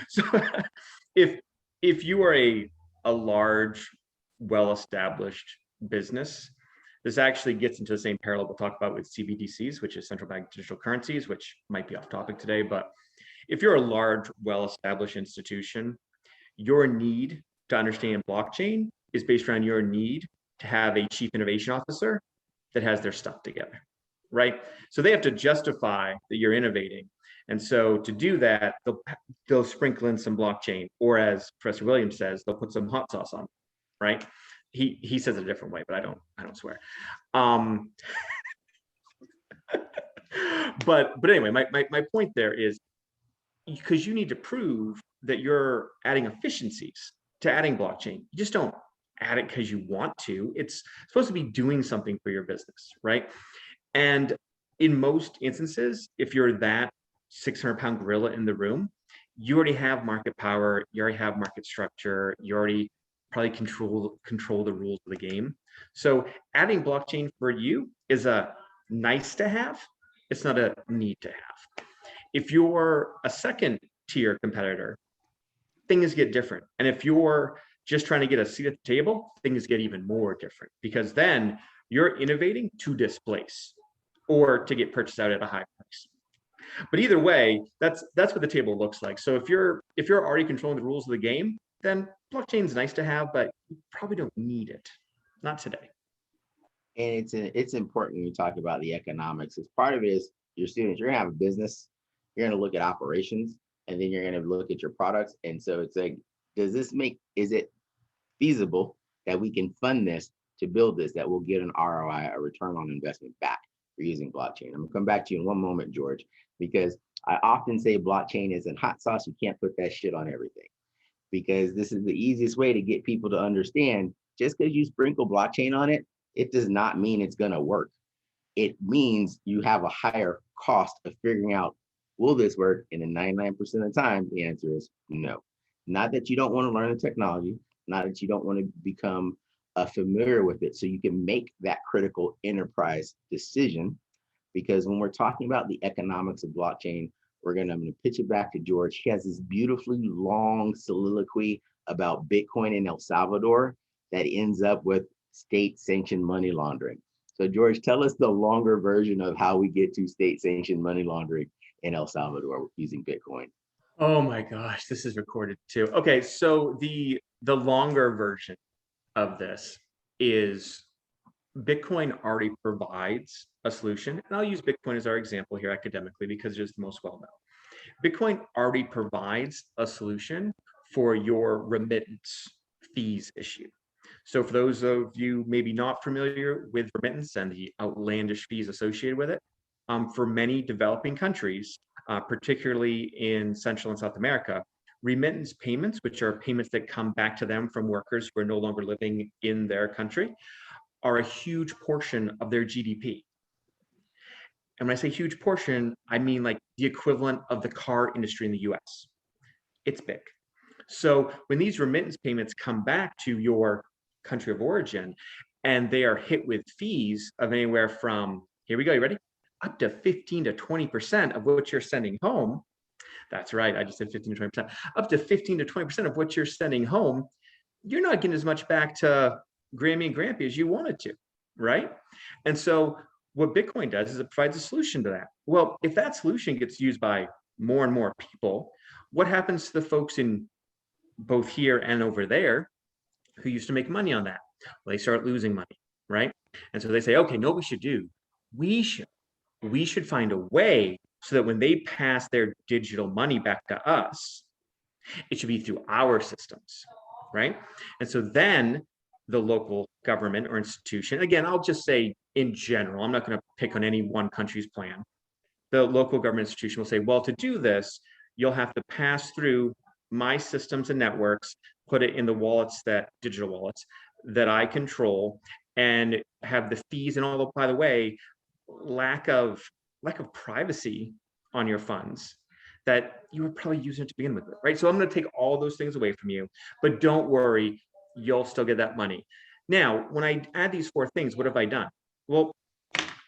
So if you are a large, well-established business, this actually gets into the same parallel we'll talk about with CBDCs, which is central bank digital currencies, which might be off topic today. But if you're a large, well-established institution, your need to understand blockchain is based around your need to have a chief innovation officer that has their stuff together, right? So they have to justify that you're innovating. And so to do that, they'll sprinkle in some blockchain, or as Professor Williams says, they'll put some hot sauce on, right? He says it a different way, but I don't swear. But anyway, my point there is, because you need to prove that you're adding efficiencies to adding blockchain. You just don't add it because you want to. It's supposed to be doing something for your business, right? And in most instances, if you're that 600-pound gorilla in the room, you already have market power, you already have market structure, you already probably control the rules of the game. So adding blockchain for you is a nice to have. It's not a need to have. If you're a second tier competitor, things get different. And if you're just trying to get a seat at the table, things get even more different, because then you're innovating to displace or to get purchased out at a high price. But either way, that's what the table looks like. So if you're already controlling the rules of the game, then blockchain is nice to have, but you probably don't need it. Not today. And it's important when you talk about the economics. As part of it is your students, you're gonna have a business, you're gonna look at operations, and then you're gonna look at your products. And so it's like, is it feasible that we can fund this to build this, that will get an ROI, a return on investment back for using blockchain? I'm gonna come back to you in one moment, George, because I often say blockchain isn't hot sauce. You can't put that shit on everything, because this is the easiest way to get people to understand, just because you sprinkle blockchain on it, it does not mean it's gonna work. It means you have a higher cost of figuring out, will this work? And in 99% of the time, the answer is no. Not that you don't want to learn the technology, not that you don't want to become familiar with it so you can make that critical enterprise decision. Because when we're talking about the economics of blockchain, I'm going to pitch it back to George. He has this beautifully long soliloquy about Bitcoin in El Salvador that ends up with state-sanctioned money laundering. So George, tell us the longer version of how we get to state-sanctioned money laundering in El Salvador using Bitcoin. Oh my gosh, this is recorded too. Okay, so the longer version of this is Bitcoin already provides a solution, and I'll use Bitcoin as our example here academically because it is the most well-known. Bitcoin already provides a solution for your remittance fees issue. So for those of you maybe not familiar with remittance and the outlandish fees associated with it, for many developing countries, particularly in Central and South America, remittance payments, which are payments that come back to them from workers who are no longer living in their country, are a huge portion of their GDP. And when I say huge portion, I mean like the equivalent of the car industry in the US. It's big. So when these remittance payments come back to your country of origin and they are hit with fees of anywhere from, here we go, you ready? Up to 15 to 20% of what you're sending home. That's right, I just said 15 to 20%. Up to 15 to 20% of what you're sending home, you're not getting as much back to Grammy and Grampy as you wanted to, right? And so what Bitcoin does is it provides a solution to that. Well, if that solution gets used by more and more people, what happens to the folks in both here and over there who used to make money on that? Well, they start losing money, right? And so they say, okay, no, we should do. We should find a way so that when they pass their digital money back to us, it should be through our systems, right? And so then the local government or institution, again, I'll just say in general, I'm not going to pick on any one country's plan. The local government institution will say, well, to do this, you'll have to pass through my systems and networks, put it in the wallets, that digital wallets that I control, and have the fees and all the, by the way, lack of privacy on your funds that you were probably using it to begin with, right? So I'm going to take all those things away from you, but don't worry, you'll still get that money. Now, when I add these four things, what have I done? Well,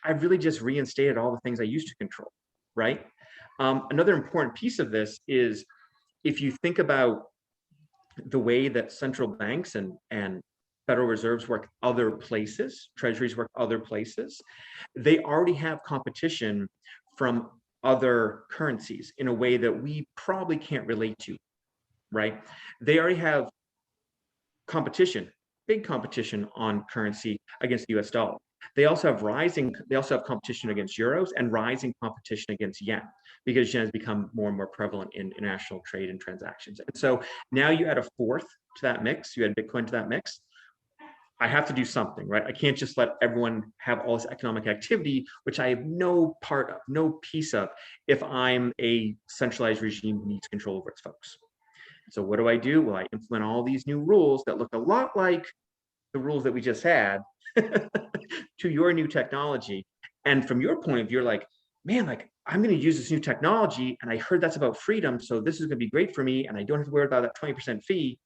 I've really just reinstated all the things I used to control, right? Another important piece of this is if you think about the way that central banks and Federal Reserves work other places, treasuries work other places, they already have competition from other currencies in a way that we probably can't relate to, right? They already have competition, big competition on currency against the US dollar. They also have competition against euros and rising competition against yen, because yen has become more and more prevalent in international trade and transactions. And so now you add a fourth to that mix, you add Bitcoin to that mix. I have to do something, right? I can't just let everyone have all this economic activity, which I have no part of, no piece of, if I'm a centralized regime who needs control over its folks. So what do I do? Well, I implement all these new rules that look a lot like the rules that we just had to your new technology. And from your point of view, you're like, man, like I'm going to use this new technology and I heard that's about freedom. So this is going to be great for me. And I don't have to worry about that 20% fee.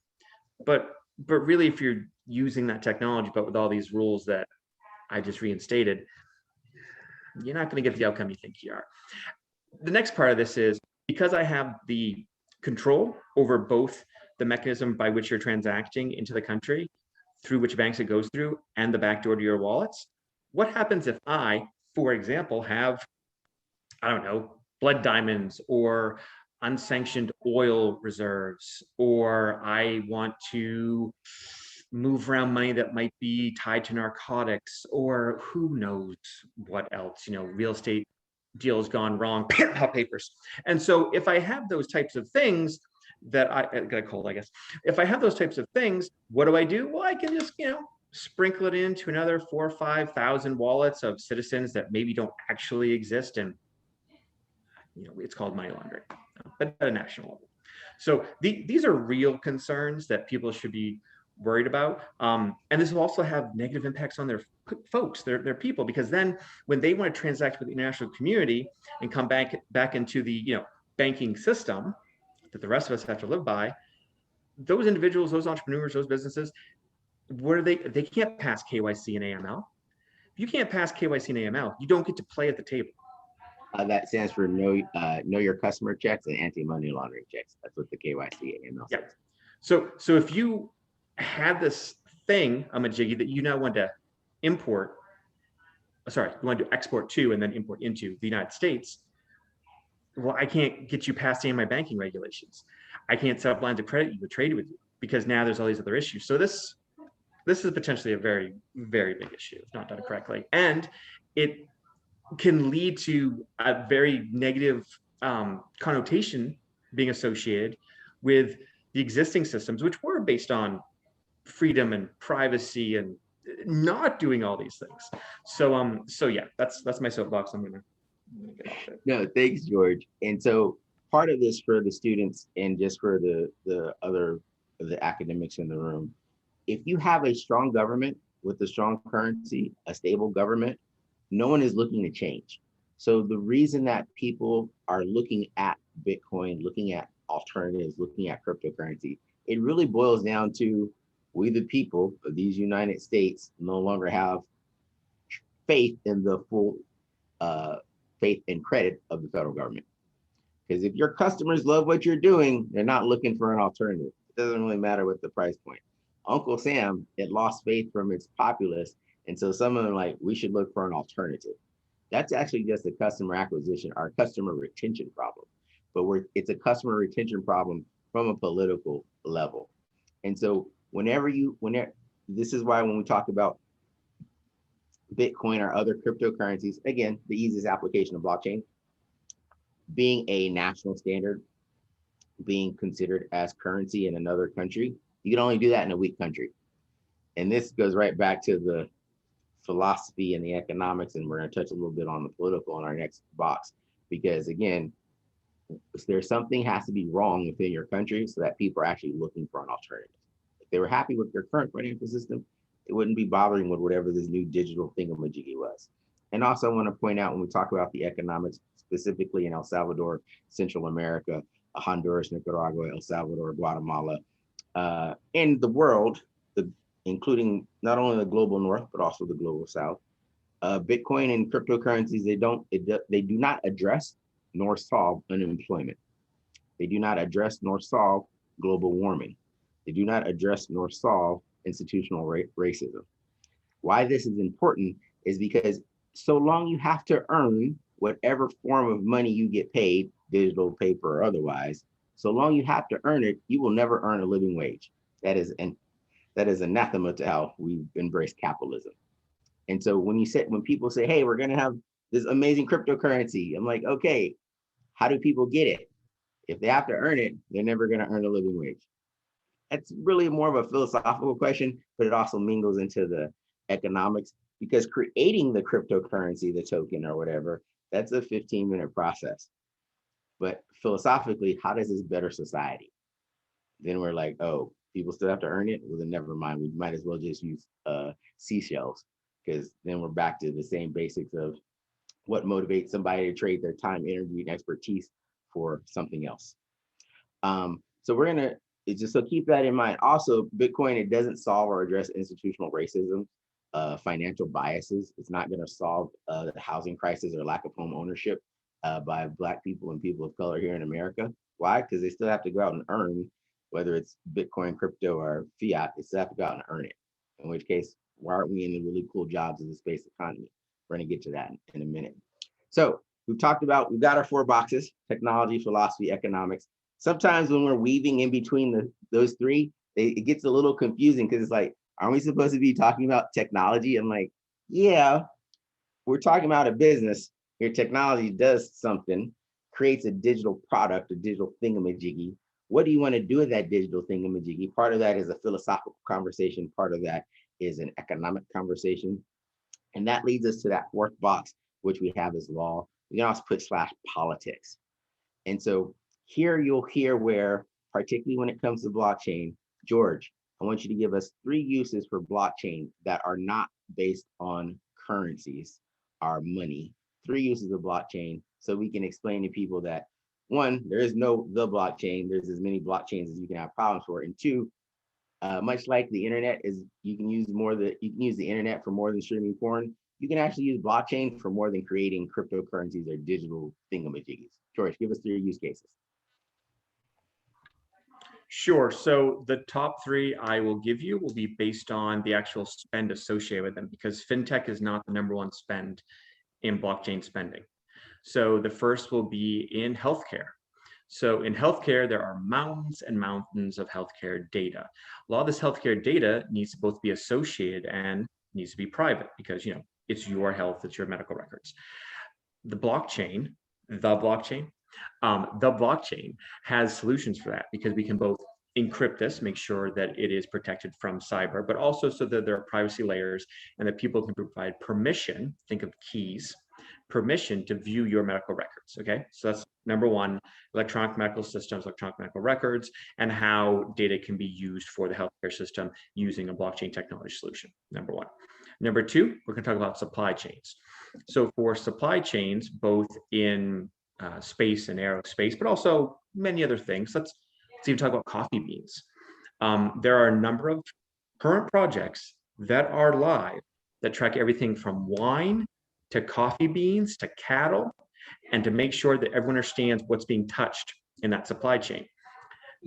But really, if you're using that technology, but with all these rules that I just reinstated, you're not going to get the outcome you think you are. The next part of this is, because I have the control over both the mechanism by which you're transacting into the country, through which banks it goes through, and the backdoor to your wallets, what happens if I, for example, have, I don't know, blood diamonds or unsanctioned oil reserves, or I want to move around money that might be tied to narcotics, or who knows what else, you know, real estate deals gone wrong, hot papers. And so if I have those types of things that I got a cold, I guess. If I have those types of things, what do? Well, I can just, you know, sprinkle it into another 4,000 or 5,000 wallets of citizens that maybe don't actually exist. And, you know, it's called money laundering, but at a national level. So these are real concerns that people should be worried about. And this will also have negative impacts on their folks, their people, because then when they want to transact with the international community and come back into the, you know, banking system that the rest of us have to live by, those individuals, those entrepreneurs, those businesses, they can't pass KYC and AML. If you can't pass KYC and AML, you don't get to play at the table. That stands for know your customer checks and anti-money laundering checks. That's what the KYC AML says. Yeah. So if you have this thing, Jiggy, that you now want to import, you want to export to and then import into the United States, well, I can't get you past any of my banking regulations. I can't set up lines of credit you would trade with you, because now there's all these other issues. So this is potentially a very, very big issue if not done correctly. And it can lead to a very negative connotation being associated with the existing systems, which were based on freedom and privacy and not doing all these things. So yeah, that's my soapbox. I'm gonna get off it. No, thanks, George. And so part of this for the students and just for the other of the academics in the room, if you have a strong government with a strong currency, a stable government, no one is looking to change. So the reason that people are looking at Bitcoin, looking at alternatives, looking at cryptocurrency, it really boils down to we the people of these United States no longer have faith in the full faith and credit of the federal government. Because if your customers love what you're doing, they're not looking for an alternative. It doesn't really matter what the price point. Uncle Sam, it lost faith from its populace. And so some of them are like, we should look for an alternative. That's actually just a customer acquisition or customer retention problem. But it's a customer retention problem from a political level. And so whenever this is why when we talk about Bitcoin or other cryptocurrencies, again, the easiest application of blockchain, being a national standard, being considered as currency in another country, you can only do that in a weak country. And this goes right back to the philosophy and the economics, and we're going to touch a little bit on the political in our next box, because again, there's something has to be wrong within your country so that people are actually looking for an alternative. If they were happy with their current financial system, it wouldn't be bothering with whatever this new digital thingamajiggy was. And also I want to point out when we talk about the economics, specifically in El Salvador, Central America, Honduras, Nicaragua, El Salvador, Guatemala, in the world, including not only the global north, but also the global south, Bitcoin and cryptocurrencies, they do not address nor solve unemployment. They do not address nor solve global warming. They do not address nor solve institutional racism. Why this is important is because so long you have to earn whatever form of money you get paid, digital, paper, or otherwise, so long you have to earn it, you will never earn a living wage. That is anathema to how we embrace capitalism. And so when people say, hey, we're going to have this amazing cryptocurrency, I'm like, okay, how do people get it? If they have to earn it, they're never going to earn a living wage. That's really more of a philosophical question, but it also mingles into the economics, because creating the cryptocurrency, the token or whatever, that's a 15-minute process. But philosophically, how does this better society? Then we're like, oh, people still have to earn it? Well, then never mind. We might as well just use seashells, because then we're back to the same basics of what motivates somebody to trade their time, energy, and expertise for something else. So we're gonna, so keep that in mind. Also, Bitcoin, it doesn't solve or address institutional racism, financial biases. It's not gonna solve the housing crisis or lack of home ownership by Black people and people of color here in America. Why? Because they still have to go out and earn, whether it's Bitcoin, crypto, or fiat, they still have to go out and earn it. In which case, why aren't we in the really cool jobs of the space economy? We're gonna get to that in a minute. So we've got our 4 boxes: technology, philosophy, economics. Sometimes when we're weaving in between those 3, it gets a little confusing, because it's like, aren't we supposed to be talking about technology? I'm like, yeah, we're talking about a business. Your technology does something, creates a digital product, a digital thingamajiggy. What do you want to do with that digital thingamajiggy? Part of that is a philosophical conversation. Part of that is an economic conversation. And that leads us to that 4th box, which we have as law. We can also put /politics. And so here you'll hear where, particularly when it comes to blockchain, George, I want you to give us 3 uses for blockchain that are not based on currencies, our money. 3 uses of blockchain, so we can explain to people that, 1, there is no the blockchain. There's as many blockchains as you can have problems for. And 2, much like the internet is, you can use the internet for more than streaming porn. You can actually use blockchain for more than creating cryptocurrencies or digital thingamajiggies. George, give us 3 use cases. Sure. So the top 3 I will give you will be based on the actual spend associated with them, because fintech is not the #1 spend in blockchain spending. So the first will be in healthcare. So in healthcare, there are mountains and mountains of healthcare data. A lot of this healthcare data needs to both be associated and needs to be private, because it's your health, it's your medical records. The blockchain has solutions for that, because we can both encrypt this, make sure that it is protected from cyber, but also so that there are privacy layers and that people can provide permission, think of keys, permission to view your medical records, okay? So that's number one, electronic medical systems, electronic medical records, and how data can be used for the healthcare system using a blockchain technology solution, number one. Number two, we're gonna talk about supply chains. So for supply chains, both in space and aerospace, but also many other things, let's even talk about coffee beans. There are a number of current projects that are live that track everything from wine to coffee beans to cattle, and to make sure that everyone understands what's being touched in that supply chain.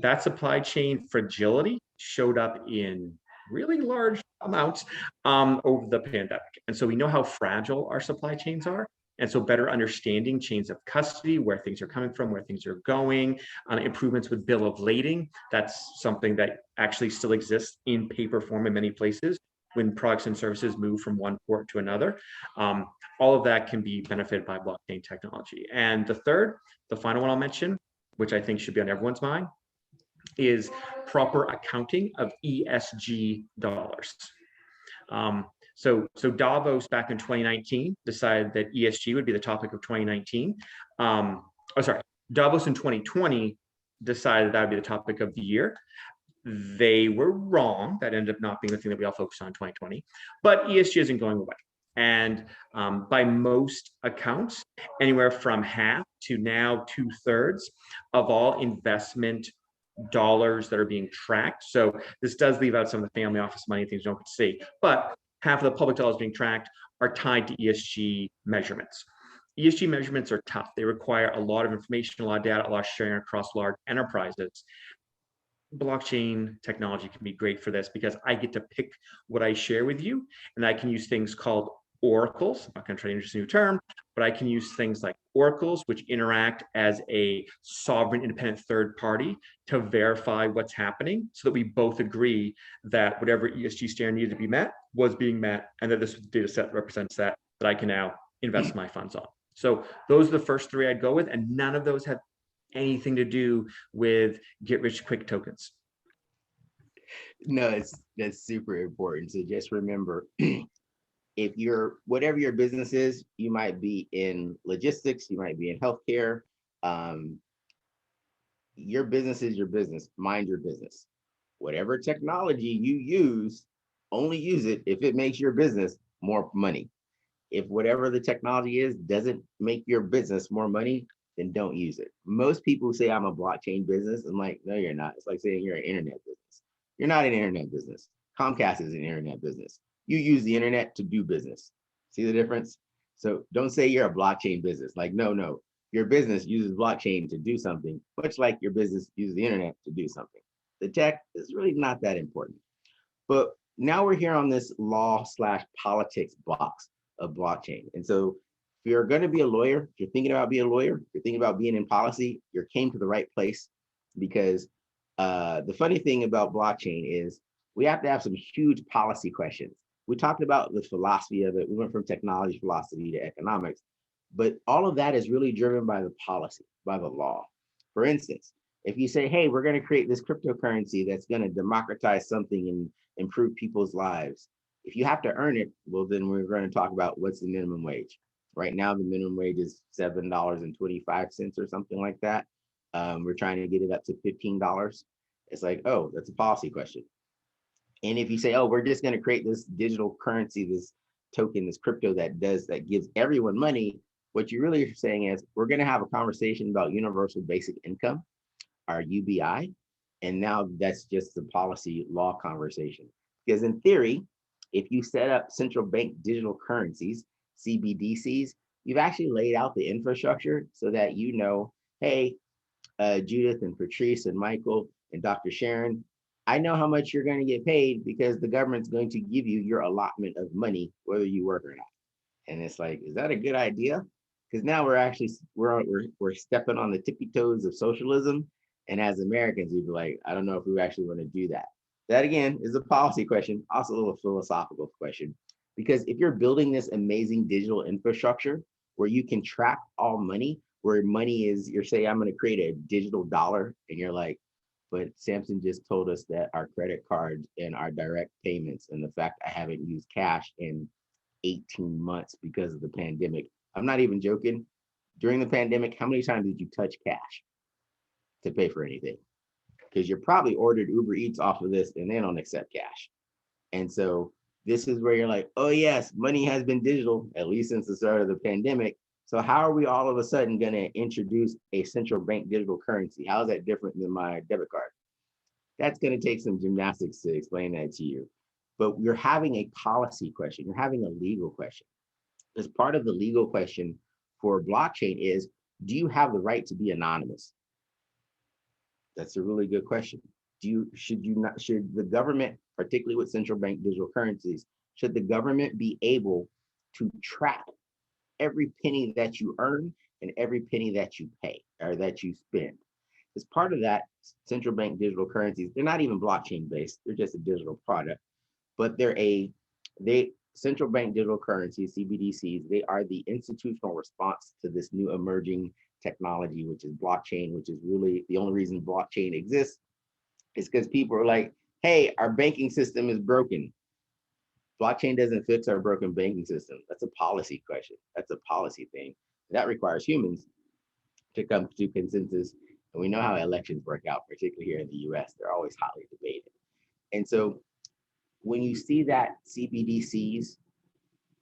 That supply chain fragility showed up in really large amounts over the pandemic. And so we know how fragile our supply chains are. And so better understanding chains of custody, where things are coming from, where things are going, improvements with bill of lading. That's something that actually still exists in paper form in many places when products and services move from one port to another. All of that can be benefited by blockchain technology. And the third, the final one I'll mention, which I think should be on everyone's mind, is proper accounting of ESG dollars. So Davos back in 2019 decided that ESG would be the topic of 2019. Davos in 2020 decided that would be the topic of the year. They were wrong. That ended up not being the thing that we all focused on in 2020. But ESG isn't going away. And by most accounts, anywhere from half to now 2/3 of all investment dollars that are being tracked. So this does leave out some of the family office money, things you don't get to see, but half of the public dollars being tracked are tied to ESG measurements. ESG measurements are tough. They require a lot of information, a lot of data, a lot of sharing across large enterprises. Blockchain technology can be great for this because I get to pick what I share with you, and I can use things called oracles. I'm not going to try to introduce a new term, but I can use things like oracles, which interact as a sovereign independent third party to verify what's happening so that we both agree that whatever ESG standard needed to be met was being met, and that this data set represents that I can now invest my funds on. So those are the first three I'd go with, and none of those have anything to do with get rich quick tokens. No, that's super important. So just remember, if you're, whatever your business is, you might be in logistics, you might be in healthcare. Your business is your business. Mind your business. Whatever technology you use, only use it if it makes your business more money. If whatever the technology is doesn't make your business more money, then don't use it. Most people say I'm a blockchain business. I'm like, no, you're not. It's like saying you're an internet business. You're not an internet business. Comcast is an internet business. You use the internet to do business. See the difference? So don't say you're a blockchain business. Like, no, your business uses blockchain to do something, much like your business uses the internet to do something. The tech is really not that important. But now we're here on this law/politics box of blockchain. And so if you're going to be a lawyer, if you're thinking about being a lawyer, if you're thinking about being in policy, you came to the right place, because the funny thing about blockchain is we have to have some huge policy questions. We talked about the philosophy of it. We went from technology philosophy to economics, but all of that is really driven by the policy, by the law. For instance, if you say, hey, we're going to create this cryptocurrency that's going to democratize something and improve people's lives, if you have to earn it, well, then we're going to talk about what's the minimum wage. Right now, the minimum wage is $7.25 or something like that. We're trying to get it up to $15. It's like, oh, that's a policy question. And if you say, oh, we're just going to create this digital currency, this token, this crypto that gives everyone money, what you really are saying is we're going to have a conversation about universal basic income, our UBI. And now that's just the policy law conversation. Because in theory, if you set up central bank digital currencies, CBDCs, you've actually laid out the infrastructure so that you know, hey, Judith and Patrice and Michael and Dr. Sharon, I know how much you're going to get paid because the government's going to give you your allotment of money, whether you work or not. And it's like, is that a good idea? Because now we're stepping on the tippy toes of socialism. And as Americans, we'd be like, I don't know if we actually want to do that. That again is a policy question, also a little philosophical question. Because if you're building this amazing digital infrastructure where you can track all money, where money is, you're saying, I'm going to create a digital dollar, and you're like, but Samson just told us that our credit cards and our direct payments and the fact I haven't used cash in 18 months because of the pandemic. I'm not even joking. During the pandemic, how many times did you touch cash to pay for anything? Because you're probably ordered Uber Eats off of this and they don't accept cash. And so this is where you're like, oh yes, money has been digital, at least since the start of the pandemic. So how are we all of a sudden going to introduce a central bank digital currency? How is that different than my debit card? That's going to take some gymnastics to explain that to you. But you're having a policy question. You're having a legal question. As part of the legal question for blockchain is, do you have the right to be anonymous? That's a really good question. Should the government, particularly with central bank digital currencies, should the government be able to track every penny that you earn and every penny that you pay or that you spend? As part of that, central bank digital currencies, they're not even blockchain based, they're just a digital product, but central bank digital currencies, CBDCs, they are the institutional response to this new emerging technology, which is blockchain, which is really the only reason blockchain exists is because people are like, hey, our banking system is broken. Blockchain doesn't fix our broken banking system. That's a policy question. That's a policy thing. That requires humans to come to consensus. And we know how elections work out, particularly here in the US. They're always hotly debated. And so when you see that CBDCs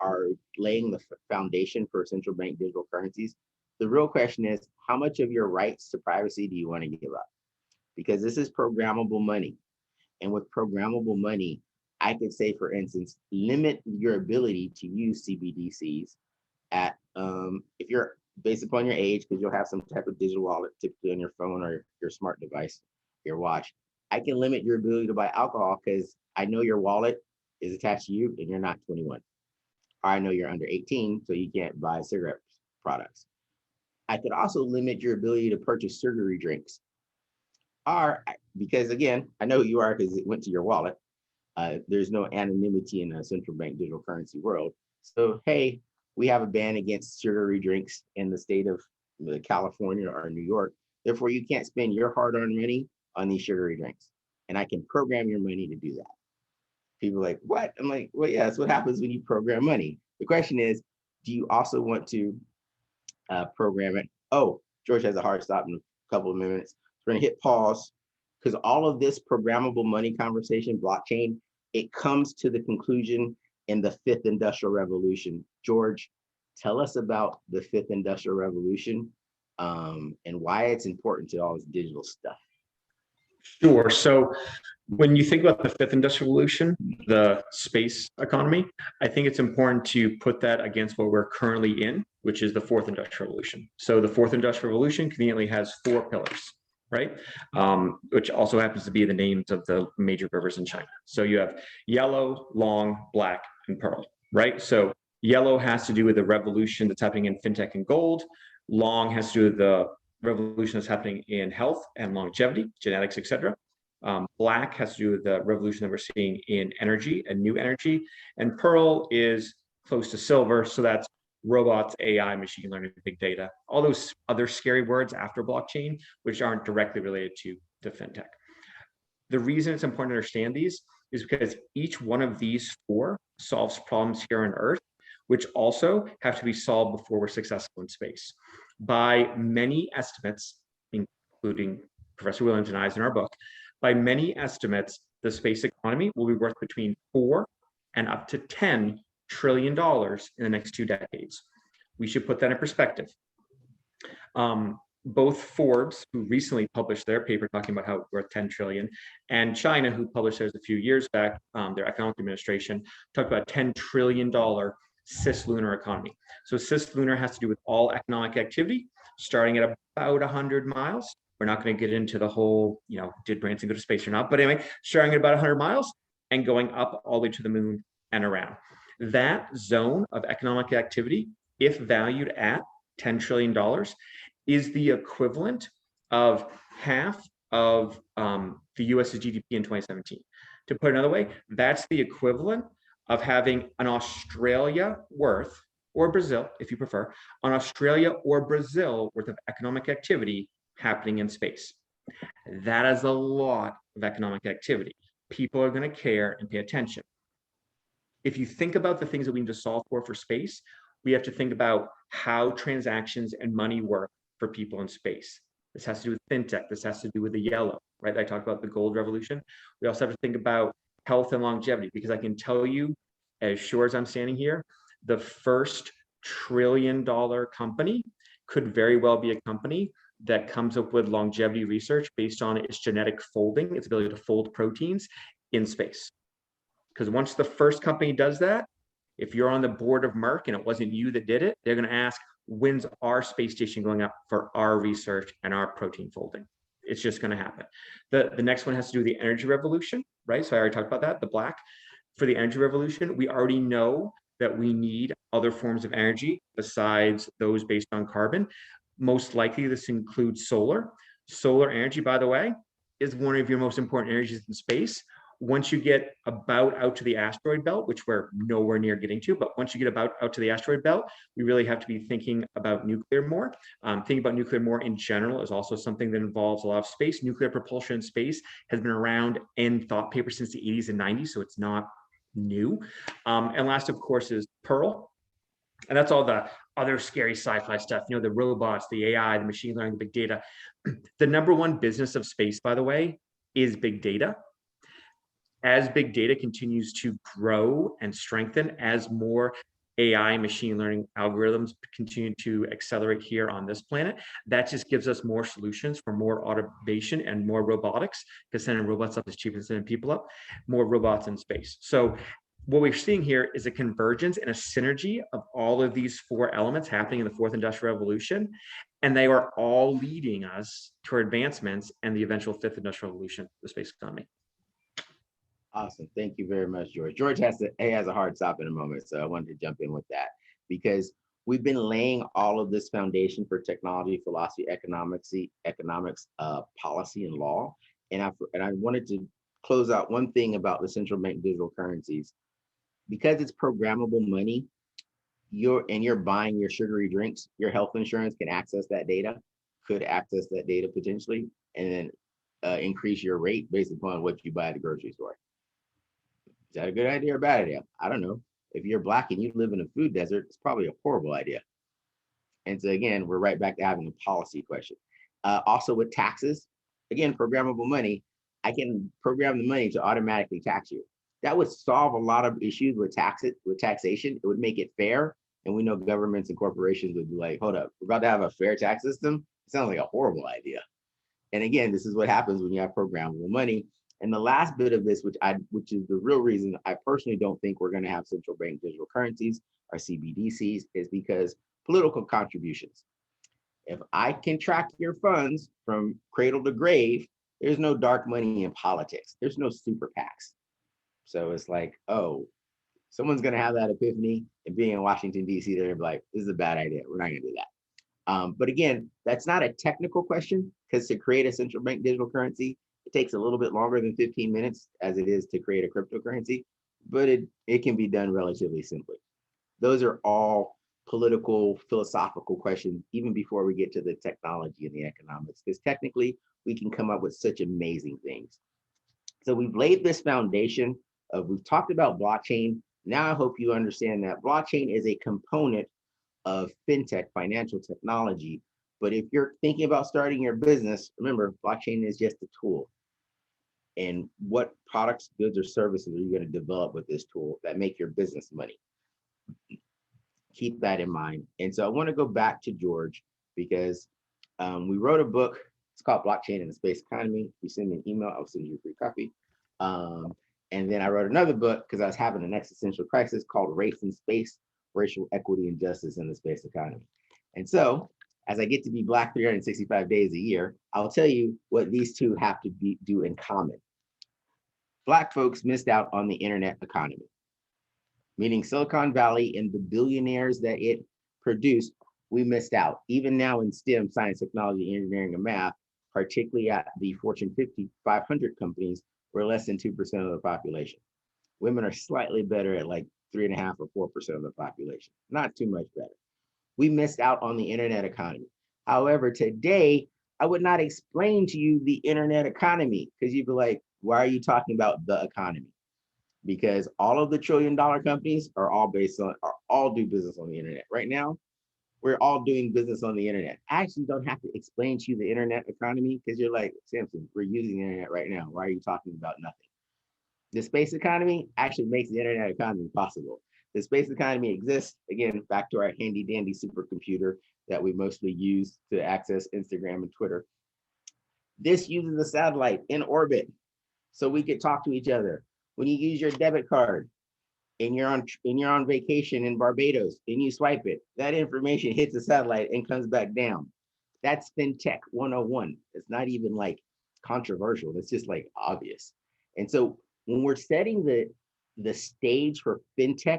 are laying the foundation for central bank digital currencies, the real question is, how much of your rights to privacy do you want to give up? Because this is programmable money. And with programmable money, I could say, for instance, limit your ability to use CBDCs at, if you're based upon your age, because you'll have some type of digital wallet, typically on your phone or your smart device, your watch. I can limit your ability to buy alcohol because I know your wallet is attached to you and you're not 21. Or I know you're under 18, so you can't buy cigarette products. I could also limit your ability to purchase sugary drinks. Or, because again, I know who you are because it went to your wallet. There's no anonymity in a central bank digital currency world. So, hey, we have a ban against sugary drinks in the state of California or New York. Therefore, you can't spend your hard-earned money on these sugary drinks. And I can program your money to do that. People are like, what? I'm like, well, yeah, that's what happens when you program money. The question is, do you also want to program it? Oh, George has a hard stop in a couple of minutes. We're gonna hit pause because all of this programmable money conversation, blockchain, it comes to the conclusion in the fifth industrial revolution. George, tell us about the fifth industrial revolution and why it's important to all this digital stuff. Sure. So when you think about the fifth industrial revolution, the space economy, I think it's important to put that against what we're currently in, which is the fourth industrial revolution. So the fourth industrial revolution conveniently has 4 pillars, right? Which also happens to be the names of the major rivers in China. So you have yellow, long, black, and pearl, right? So yellow has to do with the revolution that's happening in fintech and gold. Long has to do with the revolution that's happening in health and longevity, genetics, et cetera. Black has to do with the revolution that we're seeing in energy and new energy. And pearl is close to silver. So that's robots, AI, machine learning, big data, all those other scary words after blockchain, which aren't directly related to fintech. The reason it's important to understand these is because each one of these 4 solves problems here on Earth, which also have to be solved before we're successful in space. By many estimates, including Professor Williams and I's in our book, by many estimates, the space economy will be worth between $4 and up to $10 trillion in the next 2 decades. We should put that in perspective. Both Forbes, who recently published their paper talking about how it's worth 10 trillion, and China, who published theirs a few years back, their economic administration, talked about $10 trillion cislunar economy. So cislunar has to do with all economic activity, starting at about 100 miles. We're not going to get into the whole, did Branson go to space or not? But anyway, starting at about 100 miles and going up all the way to the moon and around. That zone of economic activity, if valued at $10 trillion, is the equivalent of half of the US's GDP in 2017. To put it another way, that's the equivalent of having an Australia worth, or Brazil, if you prefer, an Australia or Brazil worth of economic activity happening in space. That is a lot of economic activity. People are going to care and pay attention. If you think about the things that we need to solve for space, we have to think about how transactions and money work for people in space. This has to do with fintech. This has to do with the yellow, right? I talked about the gold revolution. We also have to think about health and longevity, because I can tell you, as sure as I'm standing here, the first trillion-dollar company could very well be a company that comes up with longevity research based on its genetic folding, its ability to fold proteins in space. Because once the first company does that, if you're on the board of Merck and it wasn't you that did it, they're going to ask, when's our space station going up for our research and our protein folding? It's just going to happen. The next one has to do with the energy revolution, right? So I already talked about that, the black. For the energy revolution, we already know that we need other forms of energy besides those based on carbon. Most likely this includes solar. Solar energy, by the way, is one of your most important energies in space. Once you get about out to the asteroid belt, which we're nowhere near getting to, but once you get about out to the asteroid belt, we really have to be thinking about nuclear more. Thinking about nuclear more in general is also something that involves a lot of space. Nuclear propulsion in space has been around in thought papers since the 80s and 90s, so it's not new. And last, of course, is Pearl. And that's all the other scary sci-fi stuff, you know, the robots, the AI, the machine learning, the big data. The number one business of space, by the way, is big data. As big data continues to grow and strengthen, as more AI machine learning algorithms continue to accelerate here on this planet, that just gives us more solutions for more automation and more robotics, because sending robots up is cheaper than sending people up, more robots in space. So what we're seeing here is a convergence and a synergy of all of these four elements happening in the fourth industrial revolution. And they are all leading us to advancements and the eventual fifth industrial revolution, the space economy. Awesome. Thank you very much, George. George has a hard stop in a moment, so I wanted to jump in with that because we've been laying all of this foundation for technology, philosophy, economics, policy, and law. And I wanted to close out one thing about the central bank digital currencies. Because it's programmable money, you're buying your sugary drinks, your health insurance can access that data, could access that data potentially, and then increase your rate based upon what you buy at the grocery store. Is that a good idea or a bad idea? I don't know. If you're Black and you live in a food desert, it's probably a horrible idea. And so again, we're right back to having a policy question. Also with taxes, again, programmable money, I can program the money to automatically tax you. That would solve a lot of issues with taxation. It would make it fair. And we know governments and corporations would be like, hold up, we're about to have a fair tax system. It sounds like a horrible idea. And again, this is what happens when you have programmable money. And the last bit of this, which is the real reason I personally don't think we're going to have central bank digital currencies or CBDCs, is because political contributions. If I can track your funds from cradle to grave, there's no dark money in politics. There's no super PACs. So it's like, oh, someone's going to have that epiphany and being in Washington, D.C., they're like, this is a bad idea. We're not going to do that. But again, that's not a technical question, because to create a central bank digital currency, it takes a little bit longer than 15 minutes as it is to create a cryptocurrency, but it can be done relatively simply. Those are all political, philosophical questions, even before we get to the technology and the economics, because technically we can come up with such amazing things. So we've laid this foundation we've talked about blockchain. Now I hope you understand that blockchain is a component of fintech, financial technology. But if you're thinking about starting your business, remember, blockchain is just a tool. And what products, goods, or services are you going to develop with this tool that make your business money? Keep that in mind. And so I want to go back to George, because we wrote a book. It's called Blockchain in the Space Economy. If you send me an email, I'll send you a free copy. And then I wrote another book because I was having an existential crisis called Race in Space, Racial Equity and Justice in the Space Economy. And so as I get to be Black 365 days a year, I'll tell you what these two have to do in common. Black folks missed out on the internet economy, meaning Silicon Valley and the billionaires that it produced, we missed out. Even now in STEM, science, technology, engineering, and math, particularly at the Fortune 500 companies, we're less than 2% of the population. Women are slightly better at like 3.5 or 4% of the population, not too much better. We missed out on the internet economy. However, today, I would not explain to you the internet economy, because you'd be like, why are you talking about the economy? Because all of the trillion-dollar companies are all do business on the internet. Right now, we're all doing business on the internet. I actually don't have to explain to you the internet economy, because you're like, Samson, we're using the internet right now. Why are you talking about nothing? The space economy actually makes the internet economy possible. The space economy exists, again, back to our handy dandy supercomputer that we mostly use to access Instagram and Twitter. This uses a satellite in orbit so we could talk to each other. When you use your debit card and you're on vacation in Barbados and you swipe it, that information hits the satellite and comes back down. That's FinTech 101. It's not even like controversial. It's just like obvious. And so when we're setting the stage for FinTech,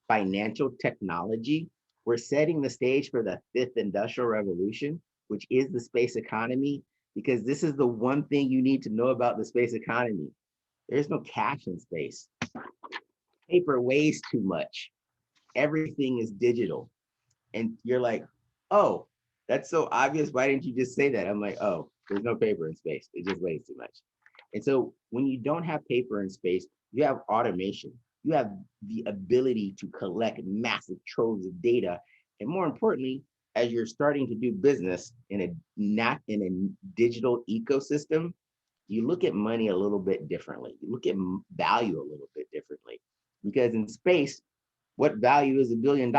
financial technology, we're setting the stage for the fifth industrial revolution, which is the space economy, because this is the one thing you need to know about the space economy. There's no cash in space. Paper weighs too much. Everything is digital. And you're like, oh, that's so obvious. Why didn't you just say that? I'm like, oh, there's no paper in space. It just weighs too much. And so when you don't have paper in space, you have automation. You have the ability to collect massive troves of data. And more importantly, as you're starting to do business in a digital ecosystem, you look at money a little bit differently. You look at value a little bit differently. Because in space, what value is $1 billion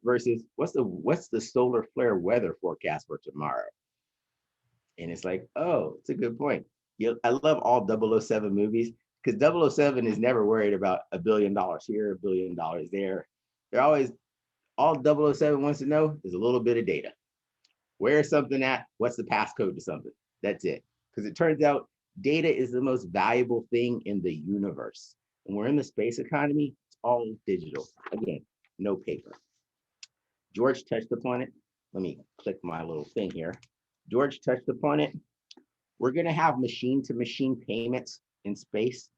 versus what's the solar flare weather forecast for tomorrow? And it's like, oh, it's a good point. I love all 007 movies, because 007 is never worried about $1 billion here, $1 billion there. They're always, all 007 wants to know is a little bit of data. Where is something at? What's the passcode to something? That's it. Because it turns out data is the most valuable thing in the universe. When we're in the space economy, it's all digital. Again, no paper. George touched upon it. Let me click my little thing here. George touched upon it. We're going to have machine-to-machine payments in space.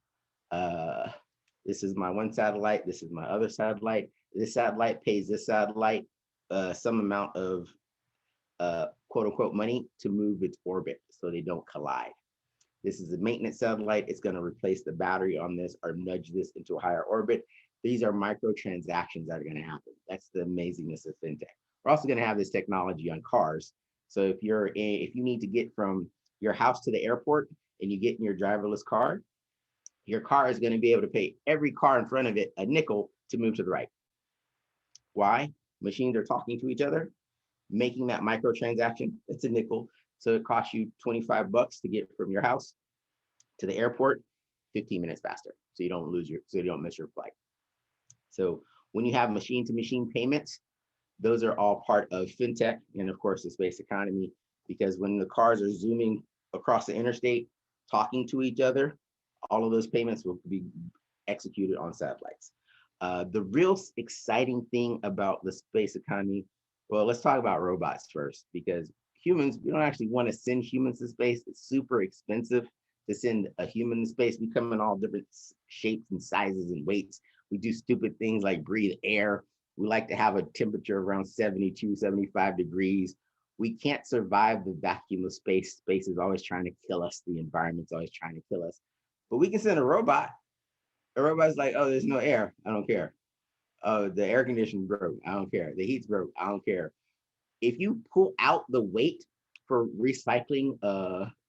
This is my one satellite. This is my other satellite. This satellite pays this satellite some amount of quote unquote money to move its orbit so they don't collide. This is a maintenance satellite. It's going to replace the battery on this or nudge this into a higher orbit. These are microtransactions that are going to happen. That's the amazingness of FinTech. We're also going to have this technology on cars. So if you need to get from your house to the airport and you get in your driverless car, your car is going to be able to pay every car in front of it a nickel to move to the right. Why? Machines are talking to each other, making that microtransaction. It's a nickel. So it costs you $25 to get from your house to the airport 15 minutes faster. So you don't miss your flight. So when you have machine-to-machine payments, those are all part of FinTech and of course the space economy, because when the cars are zooming across the interstate, talking to each other, all of those payments will be executed on satellites. The real exciting thing about the space economy, well, let's talk about robots first, because humans, we don't actually want to send humans to space. It's super expensive to send a human to space. We come in all different shapes and sizes and weights. We do stupid things like breathe air. We like to have a temperature around 72, 75 degrees. We can't survive the vacuum of space. Space is always trying to kill us. The environment's always trying to kill us. But we can send a robot. A robot's like, oh, there's no air. I don't care. Oh, the air conditioning broke. I don't care. The heat's broke. I don't care. If you pull out the weight for recycling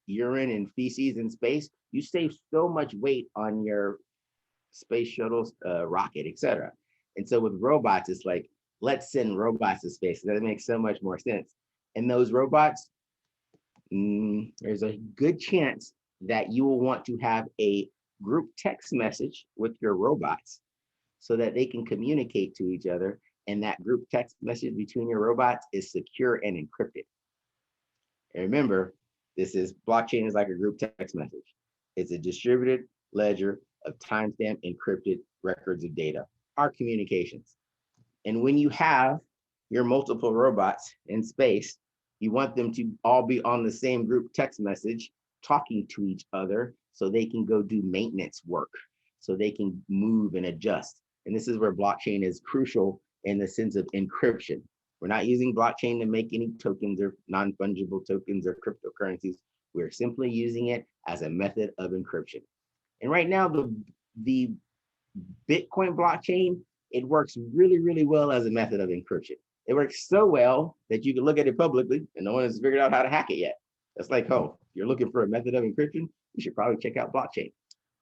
urine and feces in space, you save so much weight on your space shuttles, rocket, etc. And so with robots, it's like, let's send robots to space. That makes so much more sense. And those robots, there's a good chance that you will want to have a group text message with your robots so that they can communicate to each other. And that group text message between your robots is secure and encrypted. And remember, blockchain is like a group text message. It's a distributed ledger of timestamp encrypted records of data, our communications. And when you have your multiple robots in space, you want them to all be on the same group text message, talking to each other so they can go do maintenance work, so they can move and adjust. And this is where blockchain is crucial in the sense of encryption. We're not using blockchain to make any tokens or non-fungible tokens or cryptocurrencies. We're simply using it as a method of encryption. And right now, the Bitcoin blockchain, it works really, really well as a method of encryption. It works so well that you can look at it publicly and no one has figured out how to hack it yet. That's like, oh, if you're looking for a method of encryption, you should probably check out blockchain.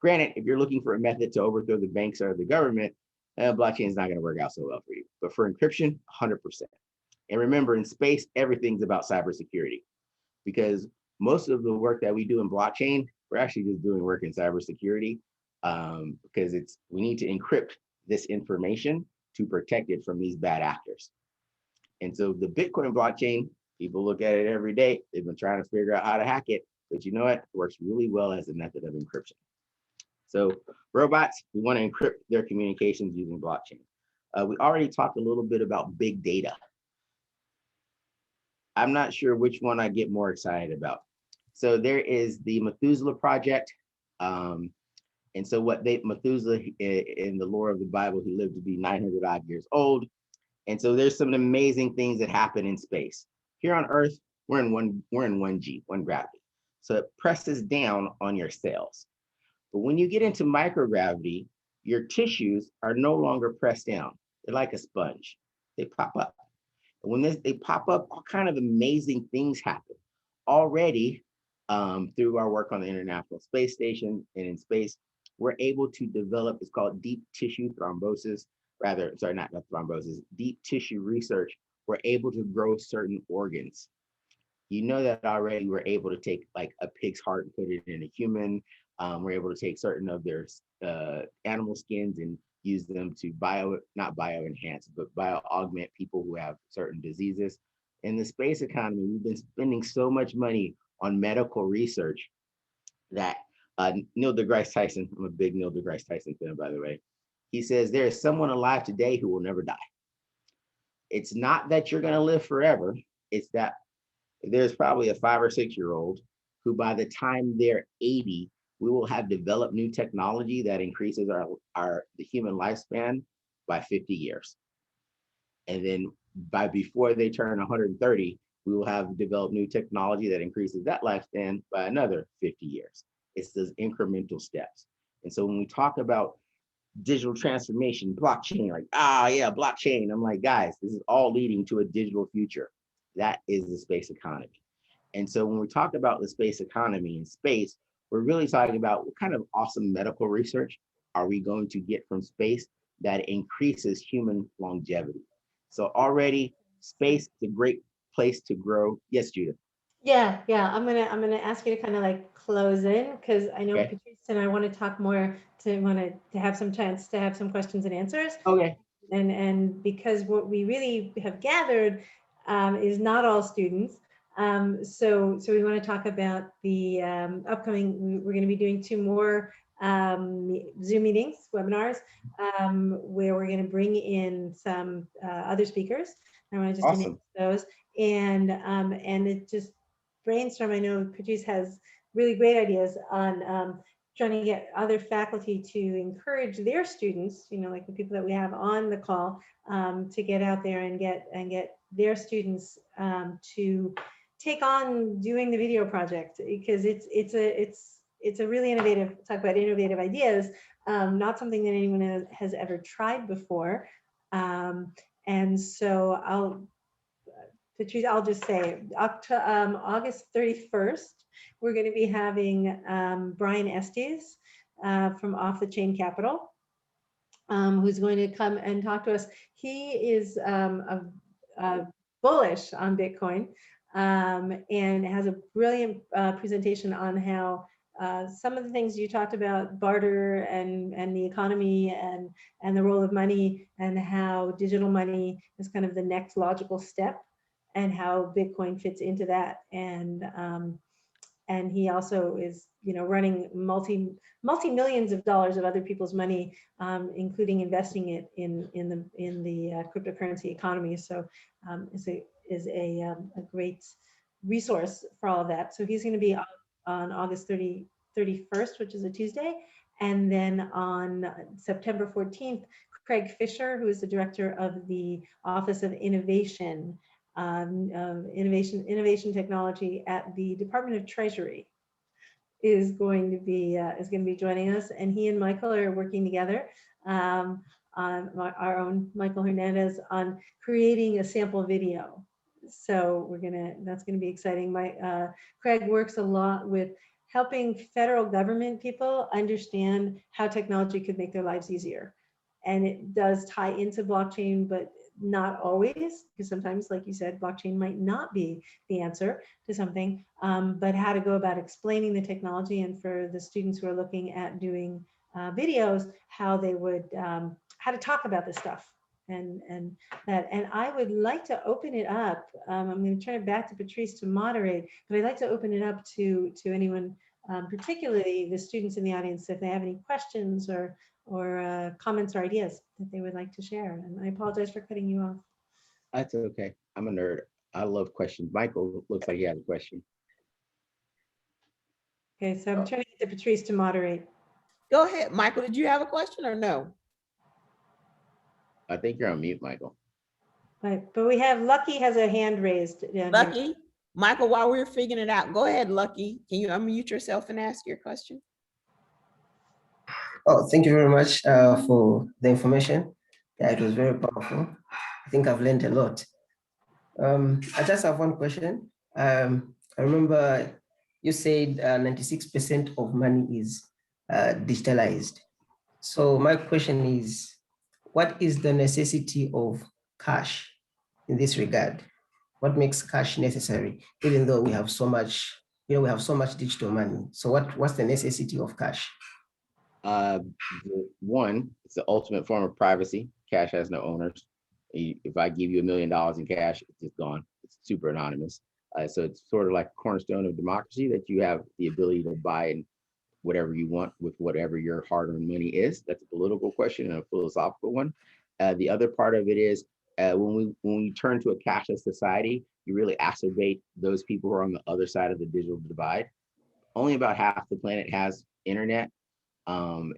Granted, if you're looking for a method to overthrow the banks or the government, blockchain is not going to work out so well for you. But for encryption, 100%. And remember, in space, everything's about cybersecurity, because most of the work that we do in blockchain, we're actually just doing work in cybersecurity, because we need to encrypt this information to protect it from these bad actors. And so the Bitcoin blockchain, people look at it every day. They've been trying to figure out how to hack it, but you know what? It works really well as a method of encryption. So robots, we want to encrypt their communications using blockchain. We already talked a little bit about big data. I'm not sure which one I get more excited about. So there is the Methuselah project. And so Methuselah, in the lore of the Bible, he lived to be 900 odd years old. And so there's some amazing things that happen in space. Here on Earth, we're in 1G, one gravity. So it presses down on your cells. But when you get into microgravity, your tissues are no longer pressed down. They're like a sponge. They pop up. And when they pop up, all kind of amazing things happen. Already, through our work on the International Space Station and in space, we're able to develop, it's called deep tissue thrombosis, not thrombosis, deep tissue research. We're able to grow certain organs. You know that already. We're able to take like a pig's heart and put it in a human. We're able to take certain of their animal skins and use them to not bio-enhance, but bio-augment people who have certain diseases. In the space economy, we've been spending so much money on medical research that Neil deGrasse Tyson, I'm a big Neil deGrasse Tyson fan, by the way, he says there is someone alive today who will never die. It's not that you're going to live forever. It's that there's probably a 5 or 6 year old who by the time they're 80, we will have developed new technology that increases the human lifespan by 50 years. And then before they turn 130, we will have developed new technology that increases that lifespan by another 50 years. It's those incremental steps. And so when we talk about digital transformation, blockchain, blockchain, I'm like, guys, this is all leading to a digital future. That is the space economy. And so when we talk about the space economy and space, we're really talking about what kind of awesome medical research are we going to get from space that increases human longevity. So already space is a great place to grow. Yes, Judith. Yeah. I'm gonna ask you to kind of like close in, because I know Okay. Patrice and I want to talk more, to have some chance to have some questions and answers. Okay. And because what we really have gathered is not all students. So we want to talk about the upcoming, we're going to be doing 2 more Zoom meetings, webinars, where we're going to bring in some other speakers. I want to just announce those. And it just brainstorm. I know Patrice has really great ideas on trying to get other faculty to encourage their students, like the people that we have on the call, to get out there and get their students to take on doing the video project, because it's a really innovative, talk about innovative ideas, not something that anyone has ever tried before. And so Patrice, I'll just say August 31st, we're going to be having Brian Estes from Off the Chain Capital, who's going to come and talk to us. He is bullish on Bitcoin, and has a brilliant presentation on how some of the things you talked about, barter and the economy and the role of money, and how digital money is kind of the next logical step, and how Bitcoin fits into that. And he also is, running multi-millions of dollars of other people's money, including investing it in the cryptocurrency economy. So is a great resource for all of that. So he's going to be on August 31st, which is a Tuesday, and then on September 14th, Craig Fisher, who is the director of the Office of Innovation, Innovation Technology at the Department of Treasury, is going to be joining us, and he and Michael are working together on our own Michael Hernandez on creating a sample video. So that's gonna be exciting. Craig works a lot with helping federal government people understand how technology could make their lives easier. And it does tie into blockchain, but not always, because sometimes, like you said, blockchain might not be the answer to something, but how to go about explaining the technology, and for the students who are looking at doing videos, how they would, how to talk about this stuff. And I would like to open it up. I'm going to turn it back to Patrice to moderate, but I'd like to open it up to anyone, particularly the students in the audience, if they have any questions or comments or ideas that they would like to share. And I apologize for cutting you off. That's okay. I'm a nerd. I love questions. Michael looks like he has a question. Okay, so I'm turning it to Patrice to moderate. Go ahead, Michael. Did you have a question or no? I think you're on mute, Michael. But we have Lucky has a hand raised. Lucky, Michael, while we're figuring it out, go ahead, Lucky. Can you unmute yourself and ask your question? Oh, thank you very much for the information. Yeah, it was very powerful. I think I've learned a lot. I just have one question. I remember you said 96% of money is digitalized. So my question is, what is the necessity of cash in this regard? What makes cash necessary, even though we have so much, we have so much digital money? So what's the necessity of cash? One, it's the ultimate form of privacy. Cash has no owners. If I give you $1 million in cash, it's just gone. It's super anonymous. So it's sort of like a cornerstone of democracy, that you have the ability to buy whatever you want with whatever your hard-earned money is. That's a political question and a philosophical one. The other part of it is when we turn to a cashless society, you really exacerbate those people who are on the other side of the digital divide. Only about half the planet has internet.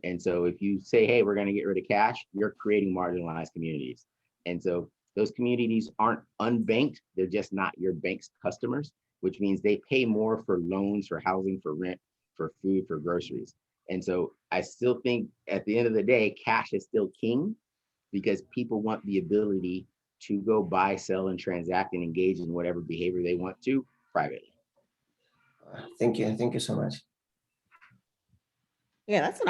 And so if you say, hey, we're going to get rid of cash, you're creating marginalized communities. And so those communities aren't unbanked. They're just not your bank's customers, which means they pay more for loans, for housing, for rent, for food, for groceries. And so I still think at the end of the day, cash is still king, because people want the ability to go buy, sell, and transact and engage in whatever behavior they want to privately. Thank you. Thank you so much. Yeah, that's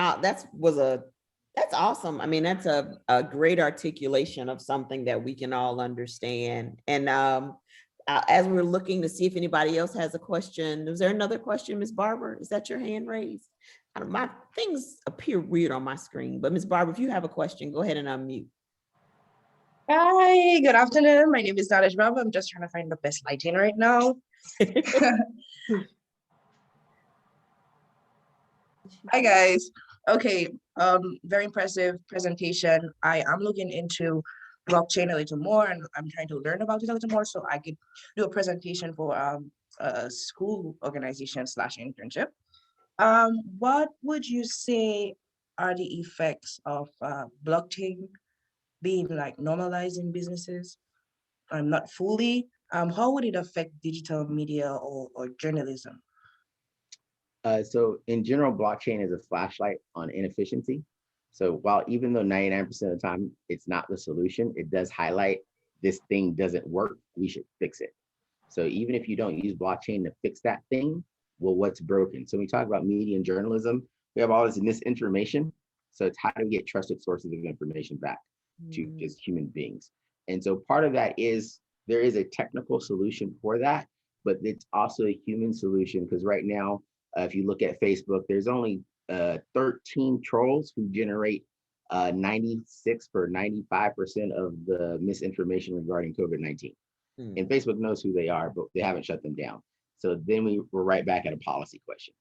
awesome. I mean, that's a great articulation of something that we can all understand. And as we're looking to see if anybody else has a question, is there another question, Ms. Barber? Is that your hand raised? My things appear weird on my screen, but Ms. Barber, if you have a question, go ahead and unmute. Hi, good afternoon. My name is Nadish Babu. I'm just trying to find the best lighting right now. Hi guys. Okay, very impressive presentation. I am looking into blockchain a little more, and I'm trying to learn about it a little more so I could do a presentation for a school organization / internship. What would you say are the effects of blockchain being like normalized in businesses? Not fully. How would it affect digital media or journalism? So in general, blockchain is a flashlight on inefficiency. So while even though 99% of the time it's not the solution, it does highlight this thing doesn't work, we should fix it. So even if you don't use blockchain to fix that thing, well, what's broken? So when we talk about media and journalism, we have all this misinformation. So it's how do we get trusted sources of information back to just human beings? And so part of that is there is a technical solution for that, but it's also a human solution, because right now, if you look at Facebook, there's only 13 trolls who generate 96 or 95% of the misinformation regarding COVID-19. And Facebook knows who they are, but they haven't shut them down. So then we're right back at a policy question.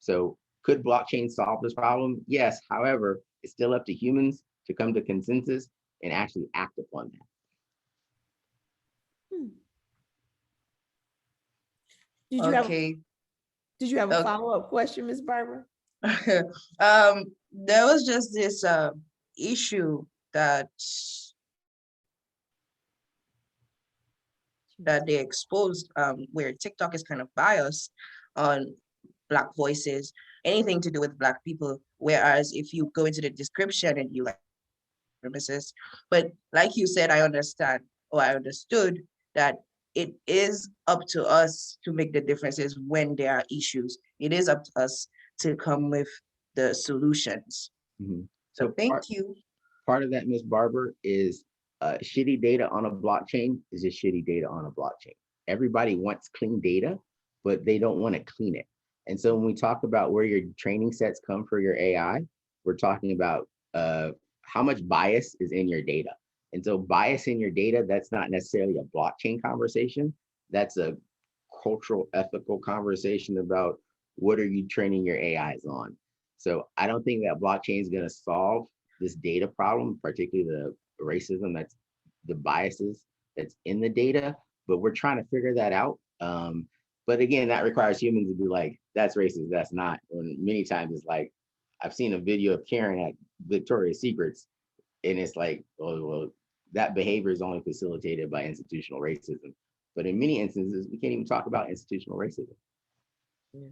So could blockchain solve this problem? Yes. However, it's still up to humans to come to consensus and actually act upon that. Did you have a follow-up question, Ms. Barber? There was just this issue that they exposed, where TikTok is kind of biased on Black voices, anything to do with Black people. Whereas if you go into the description and you like premises, but like you said, I understood that it is up to us to make the differences when there are issues. It is up to us to come with the solutions. Mhm. So thank part, you. part of that, Ms. Barber, is shitty data on a blockchain is just shitty data on a blockchain. Everybody wants clean data, but they don't want to clean it. And so when we talk about where your training sets come for your AI, we're talking about how much bias is in your data. And so bias in your data, that's not necessarily a blockchain conversation. That's a cultural, ethical conversation about what are you training your AIs on. So I don't think that blockchain is going to solve this data problem, particularly the racism, that's the biases that's in the data, but we're trying to figure that out. But again, that requires humans to be like, that's racist, that's not. When many times it's like, I've seen a video of Karen at Victoria's Secrets, and it's like, well, that behavior is only facilitated by institutional racism. But in many instances, we can't even talk about institutional racism. Yeah.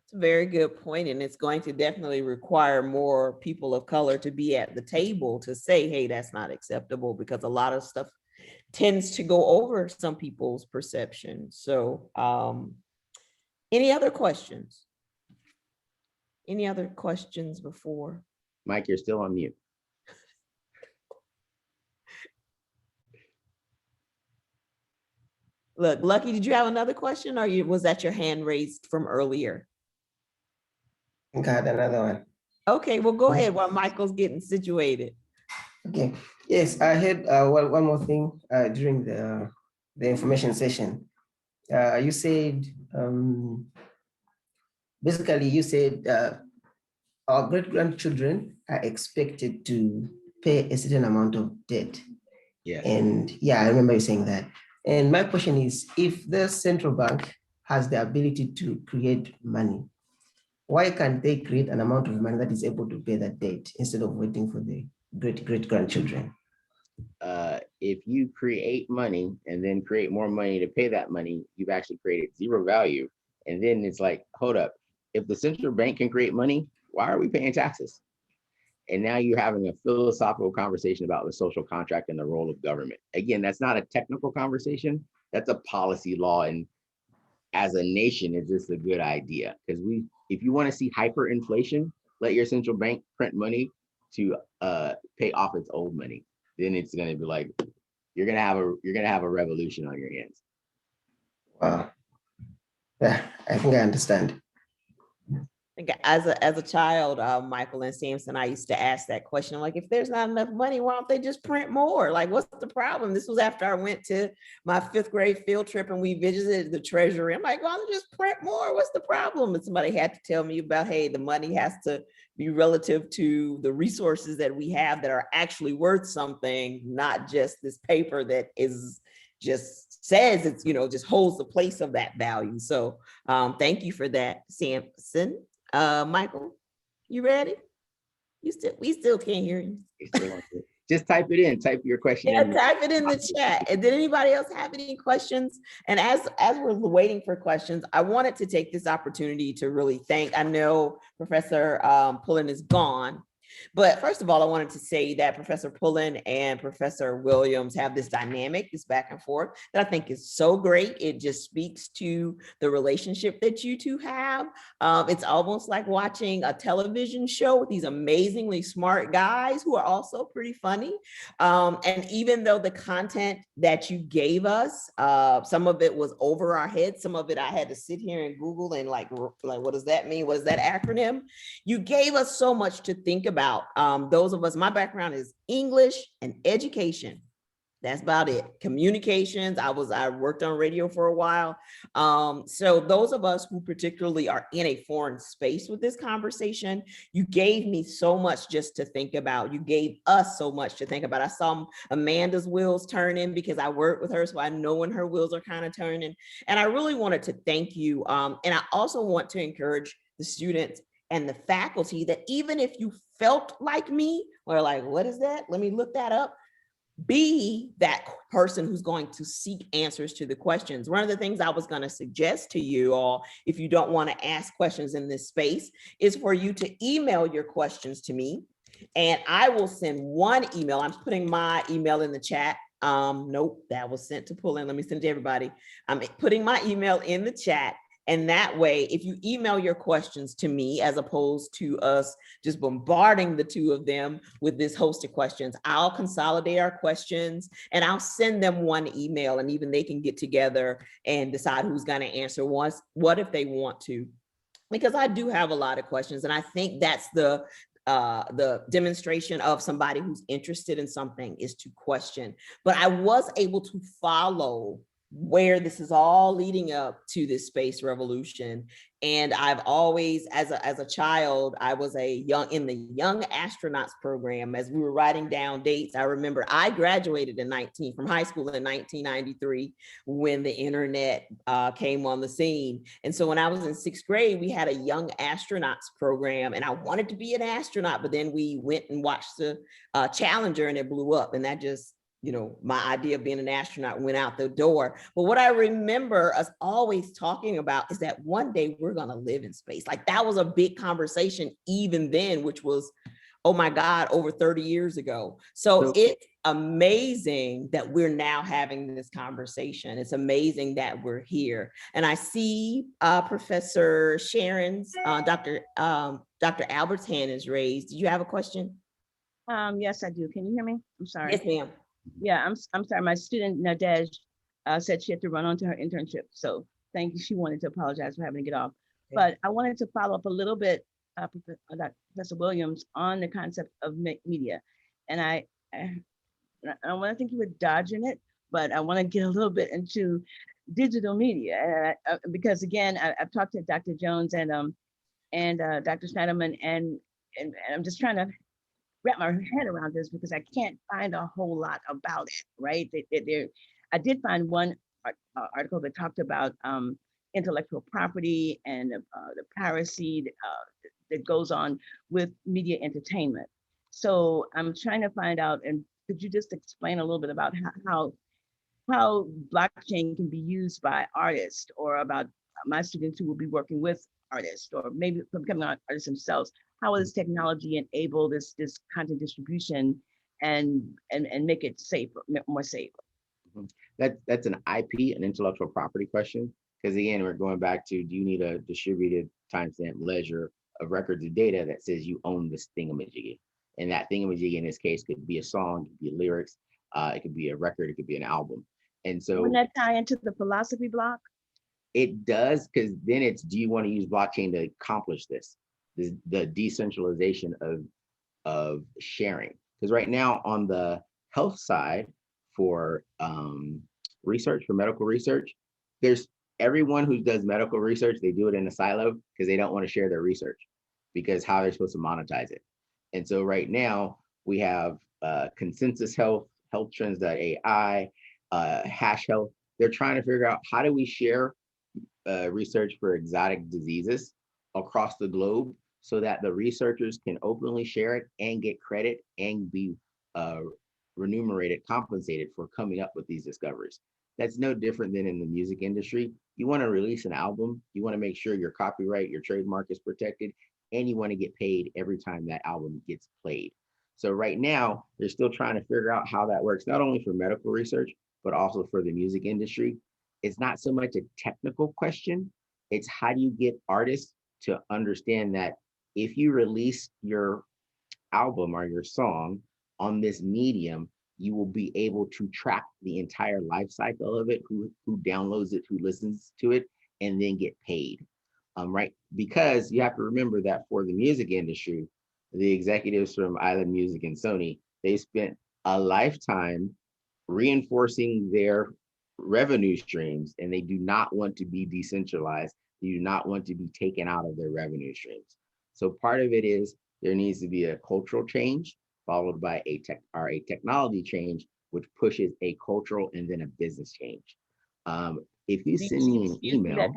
It's a very good point, and it's going to definitely require more people of color to be at the table to say, hey, that's not acceptable, because a lot of stuff tends to go over some people's perception. So any other questions? Any other questions before? Mike, you're still on mute. Look, Lucky, did you have another question, or was that your hand raised from earlier? I think I had another one. Okay, well, go ahead while Michael's getting situated. Okay. Yes, I heard one more thing during the information session. You said, basically you said our great-grandchildren are expected to pay a certain amount of debt. Yeah. And yeah, I remember you saying that. And my question is, if the central bank has the ability to create money, why can't they create an amount of money that is able to pay that debt instead of waiting for the great-grandchildren? If you create money and then create more money to pay that money, you've actually created zero value. And then it's like, hold up, if the central bank can create money, why are we paying taxes? And now you're having a philosophical conversation about the social contract and the role of government. Again, that's not a technical conversation. That's a policy law. And as a nation, is this a good idea? Because if you want to see hyperinflation, let your central bank print money to pay off its old money. Then it's going to be like, you're going to have a revolution on your hands. Wow. Yeah, I think I understand. As a child, Michael and Samson, I used to ask that question, like, if there's not enough money, why don't they just print more? Like, what's the problem? This was after I went to my 5th grade field trip and we visited the treasury. I'm like, why don't they just print more? What's the problem? And somebody had to tell me about, hey, the money has to be relative to the resources that we have that are actually worth something, not just this paper that is just says it's, just holds the place of that value. So thank you for that, Samson. Michael, you ready? We still can't hear you. Just type it in, type your question. Yeah, type it in the chat. And did anybody else have any questions? And as we're waiting for questions, I wanted to take this opportunity to really thank, I know Professor Pullen is gone, but first of all, I wanted to say that Professor Pullen and Professor Williams have this dynamic, this back and forth, that I think is so great. It just speaks to the relationship that you two have. It's almost like watching a television show with these amazingly smart guys who are also pretty funny. And even though the content that you gave us, some of it was over our heads, some of it I had to sit here and Google and like, what does that mean? What is that acronym? You gave us so much to think about. Those of us, my background is English and education. That's about it. Communications. I worked on radio for a while. So those of us who particularly are in a foreign space with this conversation, you gave me so much just to think about. You gave us so much to think about. I saw Amanda's wheels turning because I work with her, so I know when her wheels are kind of turning. And I really wanted to thank you. And I also want to encourage the students and the faculty that even if you felt like me We're like, what is that? Let me look that up. Be that person who's going to seek answers to the questions. One of the things I was going to suggest to you all, if you don't want to ask questions in this space, is for you to email your questions to me, and I will send one email. I'm putting my email in the chat. Nope, that was sent to Pullen. Let me send it to everybody. I'm putting my email in the chat. And that way, if you email your questions to me, as opposed to us just bombarding the two of them with this host of questions, I'll consolidate our questions and I'll send them one email, and even they can get together and decide who's going to answer what if they want to. Because I do have a lot of questions, and I think that's the demonstration of somebody who's interested in something, is to question. But I was able to follow where this is all leading up to this space revolution. And I've always, as a child, I was in the young astronauts program. As we were writing down dates, I remember I graduated from high school in 1993, when the internet came on the scene. And so when I was in 6th grade, we had a young astronauts program, and I wanted to be an astronaut, but then we went and watched the Challenger, and it blew up, and that just, my idea of being an astronaut went out the door. But what I remember us always talking about is that one day we're going to live in space. Like, that was a big conversation even then, which was, oh my God, over 30 years ago. So it's amazing that we're now having this conversation. It's amazing that we're here. And I see Professor Sharon's, Dr. Albert's hand is raised. Did you have a question? Yes, I do. Can you hear me? I'm sorry. Yes, ma'am. Yeah, I'm sorry. My student Nadej said she had to run on to her internship. So thank you. She wanted to apologize for having to get off. Okay. But I wanted to follow up a little bit, Professor Williams, on the concept of media. And I want to think you were dodging it, but I want to get a little bit into digital media. Because again, I've talked to Dr. Jones and Dr. Schneiderman, and I'm just trying to wrap my head around this, because I can't find a whole lot about it, right? I did find one article that talked about intellectual property and the piracy that goes on with media entertainment. So I'm trying to find out, and could you just explain a little bit about how blockchain can be used by artists, or about my students who will be working with artists, or maybe becoming artists themselves? How will this technology enable this content distribution and make it safer, more safe? That's an IP, an intellectual property question. Because again, we're going back to, do you need a distributed timestamp ledger of records of data that says you own this thingamajiggy? And that thingamajiggy in this case could be a song, it could be lyrics, it could be a record, it could be an album. And so wouldn't that tie into the philosophy block? It does, because then it's, do you want to use blockchain to accomplish this? The decentralization of sharing. Because right now on the health side, for research, for medical research, there's everyone who does medical research, they do it in a silo because they don't want to share their research, because how they're supposed to monetize it. And so right now we have Consensus Health, HealthTrends.ai, Hash Health. They're trying to figure out, how do we share research for exotic diseases across the globe, so that the researchers can openly share it and get credit and be remunerated, compensated for coming up with these discoveries. That's no different than in the music industry. You want to release an album, you want to make sure your copyright, your trademark is protected, and you want to get paid every time that album gets played. So right now, they're still trying to figure out how that works, not only for medical research, but also for the music industry. It's not so much a technical question, it's how do you get artists to understand that if you release your album or your song on this medium, you will be able to track the entire life cycle of it, who downloads it, who listens to it, and then get paid, right? Because you have to remember that for the music industry, the executives from Island Music and Sony, they spent a lifetime reinforcing their revenue streams, and they do not want to be decentralized. They do not want to be taken out of their revenue streams. So part of it is there needs to be a cultural change, followed by a technology change, which pushes a cultural and then a business change. If you send me an email,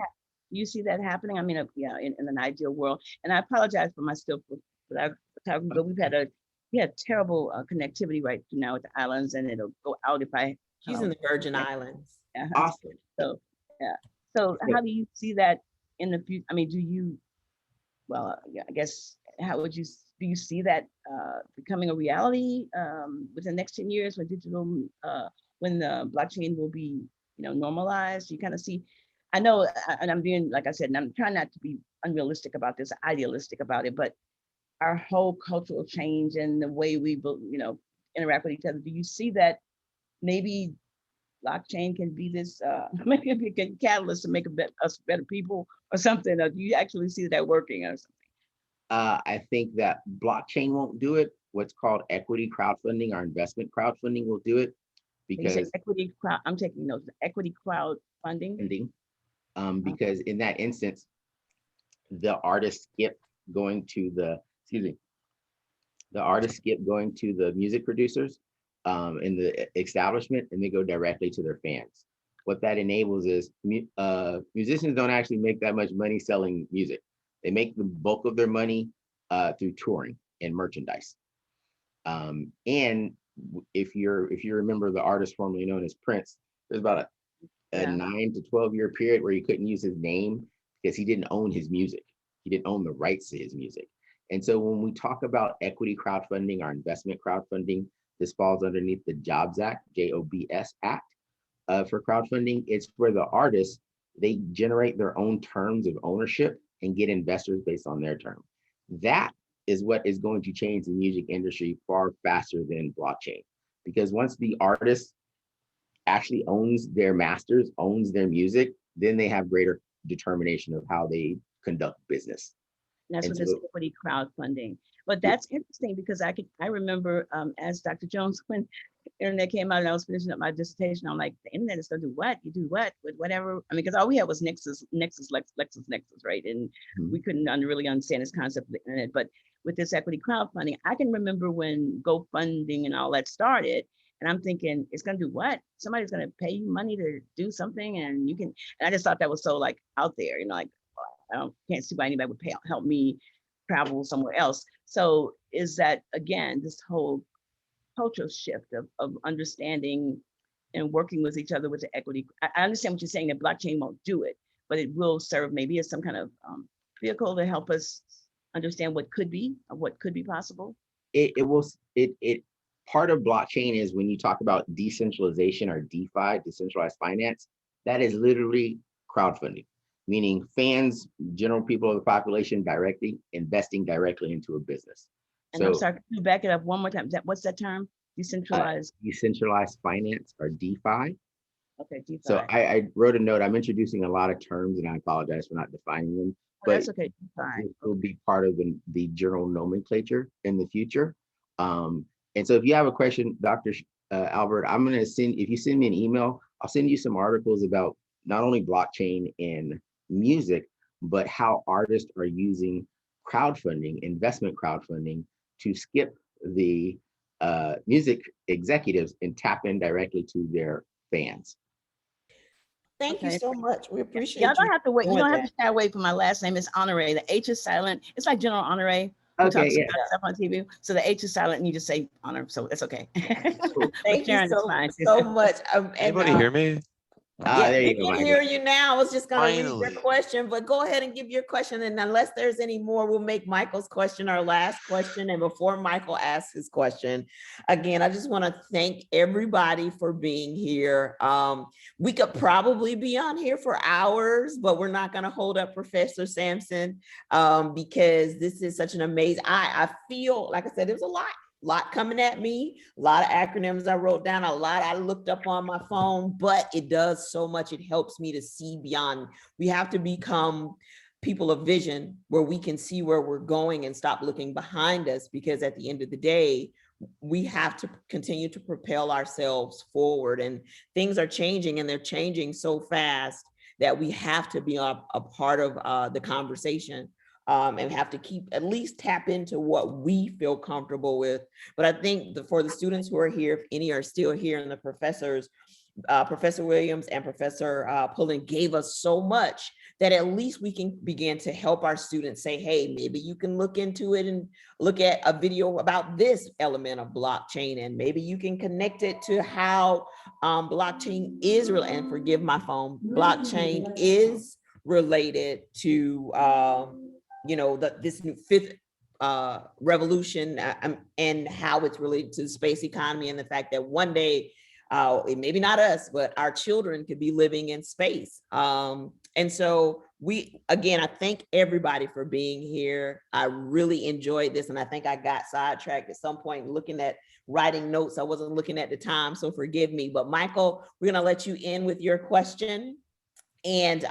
you see that happening? I mean, yeah, in an ideal world. And I apologize for my still, but we've had a we have terrible connectivity right now with the islands, and it'll go out if I. She's in the Virgin Islands. Awesome. So yeah. So how do you see that in the future? I mean, do you? Well, yeah, I guess how would you do you see that becoming a reality within the next 10 years when digital when the blockchain will be normalized? You kind of see. I know, and I'm being, like I said, and I'm trying not to be unrealistic about this, idealistic about it, but our whole cultural change and the way we interact with each other. Do you see that maybe blockchain can be this maybe a big catalyst to make us better people or something? Or do you actually see that working or something? I think that blockchain won't do it. What's called equity crowdfunding or investment crowdfunding will do it, because equity crowd. I'm taking notes. Equity crowdfunding. Because in that instance, the artist skip going to the music producers in the establishment, and they go directly to their fans. What that enables is musicians don't actually make that much money selling music. They make the bulk of their money through touring and merchandise. And if you remember the artist formerly known as Prince, there's about a 9 to 12 year period where he couldn't use his name because he didn't own his music. He didn't own the rights to his music. And so when we talk about equity crowdfunding or investment crowdfunding, this falls underneath the Jobs Act, JOBS Act for crowdfunding. It's where the artists, they generate their own terms of ownership and get investors based on their term. That is what is going to change the music industry far faster than blockchain. Because once the artist actually owns their masters, owns their music, then they have greater determination of how they conduct business. That's what this equity crowdfunding. But that's interesting because I remember as Dr. Jones, when internet came out and I was finishing up my dissertation, I'm like, the internet is gonna do what? You do what with whatever? I mean, because all we had was Nexus, right? And we couldn't really understand this concept of the internet. But with this equity crowdfunding, I can remember when GoFunding and all that started. And I'm thinking, it's gonna do what? Somebody's gonna pay you money to do something, and you can. And I just thought that was so like out there, like I can't see why anybody would help me travel somewhere else. So is that again this whole cultural shift of understanding and working with each other with the equity? I understand what you're saying that blockchain won't do it, but it will serve maybe as some kind of vehicle to help us understand what could be possible. Part of blockchain is when you talk about decentralization or DeFi, decentralized finance, that is literally crowdfunding, meaning fans, general people of the population directly investing directly into a business. And I'm sorry, can you back it up one more time? What's that term? Decentralized? Decentralized finance or DeFi. Okay, DeFi. So I wrote a note. I'm introducing a lot of terms and I apologize for not defining them. But that's okay. DeFi. It will be part of the general nomenclature in the future. And so if you have a question, Dr. Albert, I'm going to if you send me an email, I'll send you some articles about not only blockchain and music, but how artists are using crowdfunding, investment crowdfunding, to skip the music executives and tap in directly to their fans. Thank you so much. We appreciate y'all don't have to wait. You don't have to shy away from my last name. It's Honore. The H is silent. It's like General Honore. Okay, yeah. Stuff on TV. So the H is silent and you just say honor. So it's okay. Thank you so much. Anybody hear me? There you go. We can hear you now. I was just going to read your question, but go ahead and give your question. And unless there's any more, we'll make Michael's question our last question. And before Michael asks his question, again, I just want to thank everybody for being here. We could probably be on here for hours, but we're not going to hold up Professor Samson because this is such an amazing, I feel, like I said, it was a lot coming at me, a lot of acronyms I wrote down, a lot I looked up on my phone, but it does so much. It helps me to see beyond. We have to become people of vision where we can see where we're going and stop looking behind us, because at the end of the day, we have to continue to propel ourselves forward, and things are changing, and they're changing so fast that we have to be a part of the conversation. And have to at least tap into what we feel comfortable with. But I think for the students who are here, if any are still here, and the professors, Professor Williams and Professor Pullen gave us so much that at least we can begin to help our students say, hey, maybe you can look into it and look at a video about this element of blockchain, and maybe you can connect it to how blockchain is real. And forgive my phone, blockchain is related to this new fifth revolution, and how it's related to the space economy, and the fact that one day, maybe not us, but our children could be living in space. And so I thank everybody for being here. I really enjoyed this. And I think I got sidetracked at some point looking at writing notes. I wasn't looking at the time, so forgive me. But Michael, we're gonna let you in with your question. And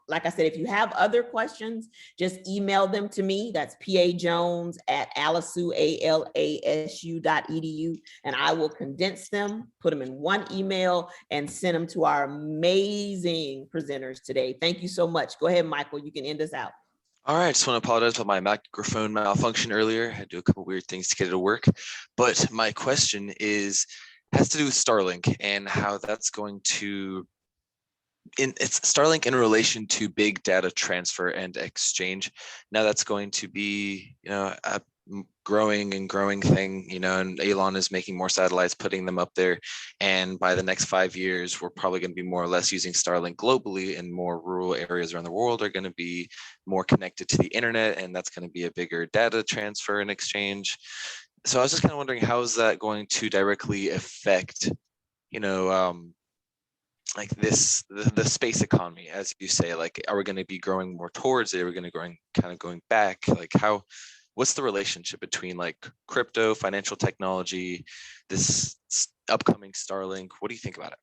like I said, if you have other questions, just email them to me. That's pajones@alasu.edu, and I will condense them, put them in one email, and send them to our amazing presenters today. Thank you so much. Go ahead, Michael. You can end us out. All right, just want to apologize about my microphone malfunction earlier. I had to do a couple weird things to get it to work. But my question has to do with Starlink and how that's going to, it's Starlink in relation to big data transfer and exchange. Now that's going to be, a growing thing, and Elon is making more satellites, putting them up there. And by the next 5 years, we're probably going to be more or less using Starlink globally, and more rural areas around the world are going to be more connected to the internet. And that's going to be a bigger data transfer and exchange. So I was just kind of wondering, how is that going to directly affect, like the space economy, as you say? Like, are we going to be growing more towards it? Are we going to going back? Like, what's the relationship between like crypto, financial technology, this upcoming Starlink? What do you think about it?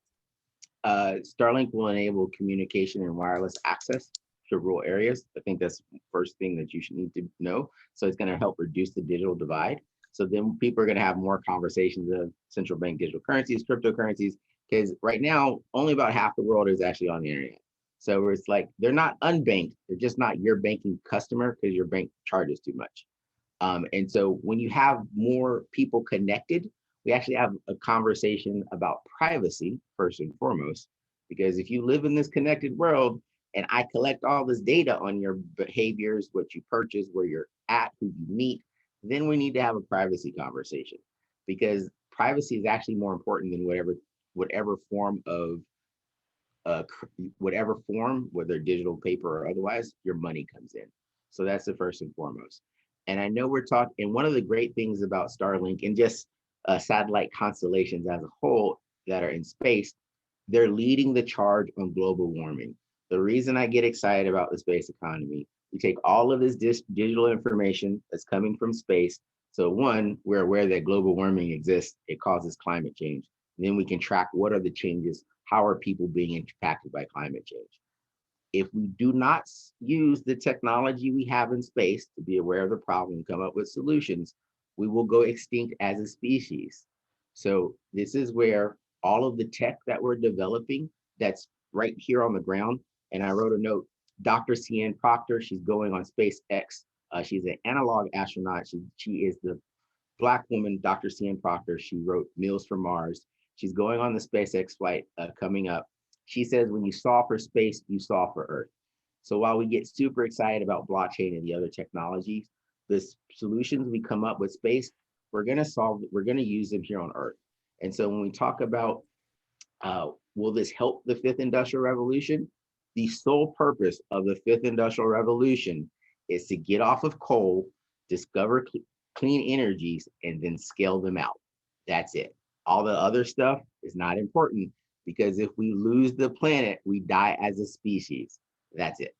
Starlink will enable communication and wireless access to rural areas. I think that's the first thing that you should need to know. So it's going to help reduce the digital divide. So then people are going to have more conversations of central bank digital currencies, cryptocurrencies, because right now, only about half the world is actually on the internet. So it's like, they're not unbanked, they're just not your banking customer because your bank charges too much. And so when you have more people connected, we actually have a conversation about privacy first and foremost, because if you live in this connected world and I collect all this data on your behaviors, what you purchase, where you're at, who you meet, then we need to have a privacy conversation, because privacy is actually more important than whatever form, whether digital, paper, or otherwise, your money comes in. So that's the first and foremost. And I know we're talking, and one of the great things about Starlink and just satellite constellations as a whole that are in space, they're leading the charge on global warming. The reason I get excited about the space economy, we take all of this digital information that's coming from space. So one, we're aware that global warming exists, it causes climate change. And then we can track what are the changes, how are people being impacted by climate change. If we do not use the technology we have in space to be aware of the problem, come up with solutions, we will go extinct as a species. So this is where all of the tech that we're developing, that's right here on the ground. And I wrote a note, Dr. Cian Proctor, she's going on SpaceX. She's an analog astronaut. She is the Black woman, Dr. Cian Proctor. She wrote Meals for Mars. She's going on the SpaceX flight coming up. She says, when you solve for space, you solve for Earth. So while we get super excited about blockchain and the other technologies, the solutions we come up with space, we're going to use them here on Earth. And so when we talk about, will this help the fifth industrial revolution? The sole purpose of the fifth industrial revolution is to get off of coal, discover clean energies, and then scale them out. That's it. All the other stuff is not important, because if we lose the planet, we die as a species. That's it.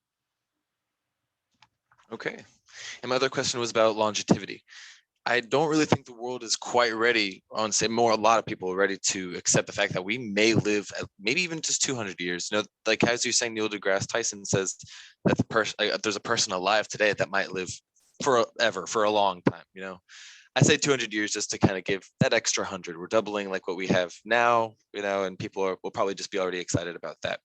Okay. And my other question was about longevity. I don't really think the world is quite ready, a lot of people are ready to accept the fact that we may live maybe even just 200 years. Like as you're saying, Neil deGrasse Tyson says that there's a person alive today that might live forever, for a long time. I say 200 years just to kind of give that extra 100. We're doubling like what we have now, and people will probably just be already excited about that.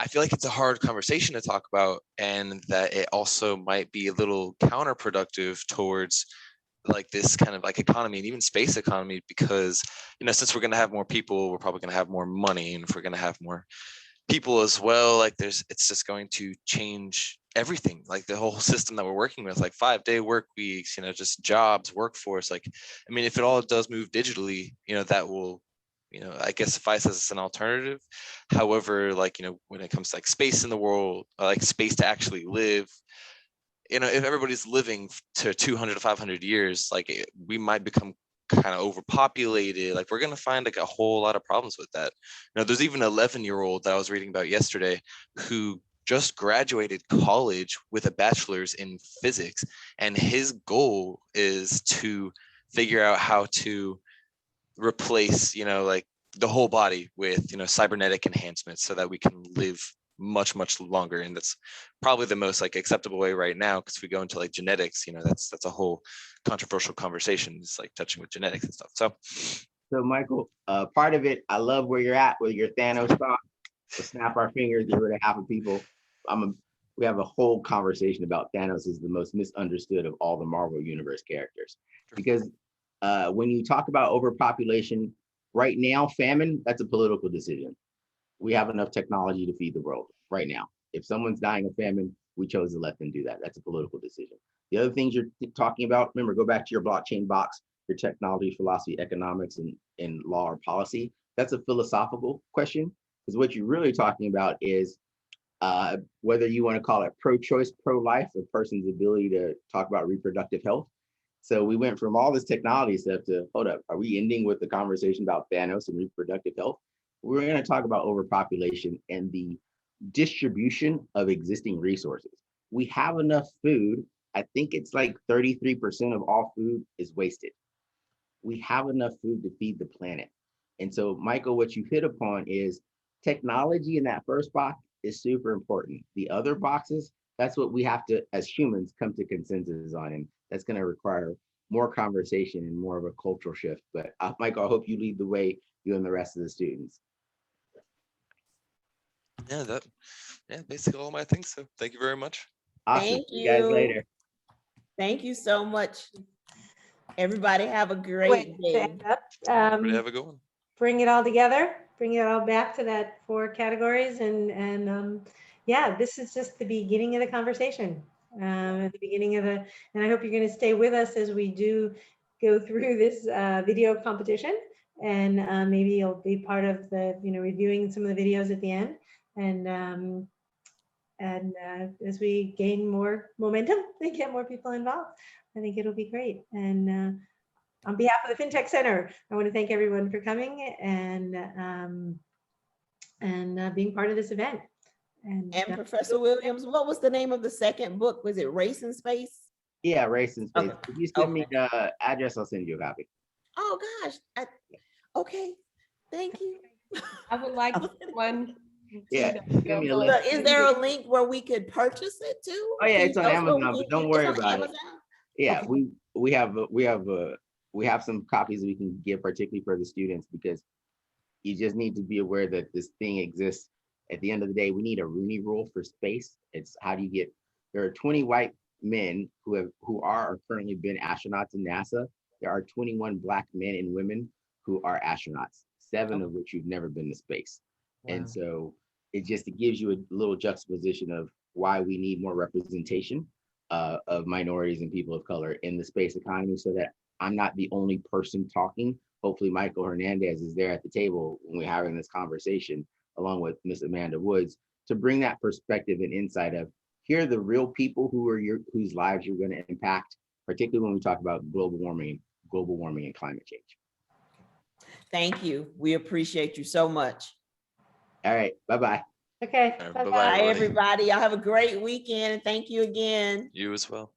I feel like it's a hard conversation to talk about, and that it also might be a little counterproductive towards like this kind of like economy and even space economy, because, you know, since we're going to have more people, we're probably going to have more money. And if we're going to have more people as well, like it's just going to change everything, like the whole system that we're working with, like 5-day work weeks, you know, just jobs, workforce. Like, I mean, if it all does move digitally, you know, that will, you know, I guess suffice as an alternative. However, like, you know, when it comes to like space in the world, like space to actually live, you know, if everybody's living to 200 to 500 years, like we might become kind of overpopulated. Like we're going to find like a whole lot of problems with that. You know, there's even an 11-year-old that I was reading about yesterday who just graduated college with a bachelor's in physics. And his goal is to figure out how to replace, you know, like the whole body with, you know, cybernetic enhancements so that we can live much longer. And that's probably the most like acceptable way right now, because we go into like genetics, you know, that's a whole controversial conversation. It's like touching with genetics and stuff. So Michael, part of it, I love where you're at with your Thanos thought. To snap our fingers, get rid of half of people. We have a whole conversation about Thanos is the most misunderstood of all the Marvel Universe characters. Because when you talk about overpopulation, right now, famine, that's a political decision. We have enough technology to feed the world right now. If someone's dying of famine, we chose to let them do that. That's a political decision. The other things you're talking about, remember, go back to your blockchain box, your technology, philosophy, economics, and law or policy. That's a philosophical question, because what you're really talking about is whether you want to call it pro-choice, pro-life, a person's ability to talk about reproductive health. So we went from all this technology stuff to, hold up, are we ending with the conversation about Thanos and reproductive health? We're going to talk about overpopulation and the distribution of existing resources. We have enough food. I think it's like 33% of all food is wasted. We have enough food to feed the planet. And so, Michael, what you hit upon is technology in that first box is super important. The other boxes, that's what we have to, as humans, come to consensus on. And that's going to require more conversation and more of a cultural shift. But Michael, I hope you lead the way, you and the rest of the students. Yeah, basically all my things. So thank you very much. Awesome. Thank See you guys later. Thank you so much. Everybody have a great day. Everybody have a good one. Bring it all together, bring it all back to that 4 categories. And yeah, this is just the beginning of the conversation. At the beginning of and I hope you're going to stay with us as we do go through this video competition. And maybe you'll be part of the, reviewing some of the videos at the end. And as we gain more momentum and get more people involved, I think it'll be great. And on behalf of the FinTech Center, I want to thank everyone for coming and being part of this event. And Professor Williams, what was the name of the second book? Was it Race in Space? Yeah, Race in Space. Okay. If you send me the address, I'll send you a copy. Oh gosh. Okay. Thank you. I would like one. Yeah. Give me a link. Is there a link where we could purchase it too? Oh yeah, it's on Amazon, but don't worry about it. Yeah, okay. we have some copies we can give, particularly for the students, because you just need to be aware that this thing exists. At the end of the day, we need a Rooney Rule for space. It's how do you get, there are 20 white men who are or currently been astronauts in NASA. There are 21 Black men and women who are astronauts, 7 of which you've never been to space. Wow. And so it gives you a little juxtaposition of why we need more representation of minorities and people of color in the space economy, so that I'm not the only person talking. Hopefully Michael Hernandez is there at the table when we're having this conversation, along with Miss Amanda Woods, to bring that perspective and insight of, here are the real people whose lives you're going to impact, particularly when we talk about global warming and climate change. Thank you. We appreciate you so much. All right. Bye-bye. Okay. Bye-bye, Bye, everybody. Y'all have a great weekend. And thank you again. You as well.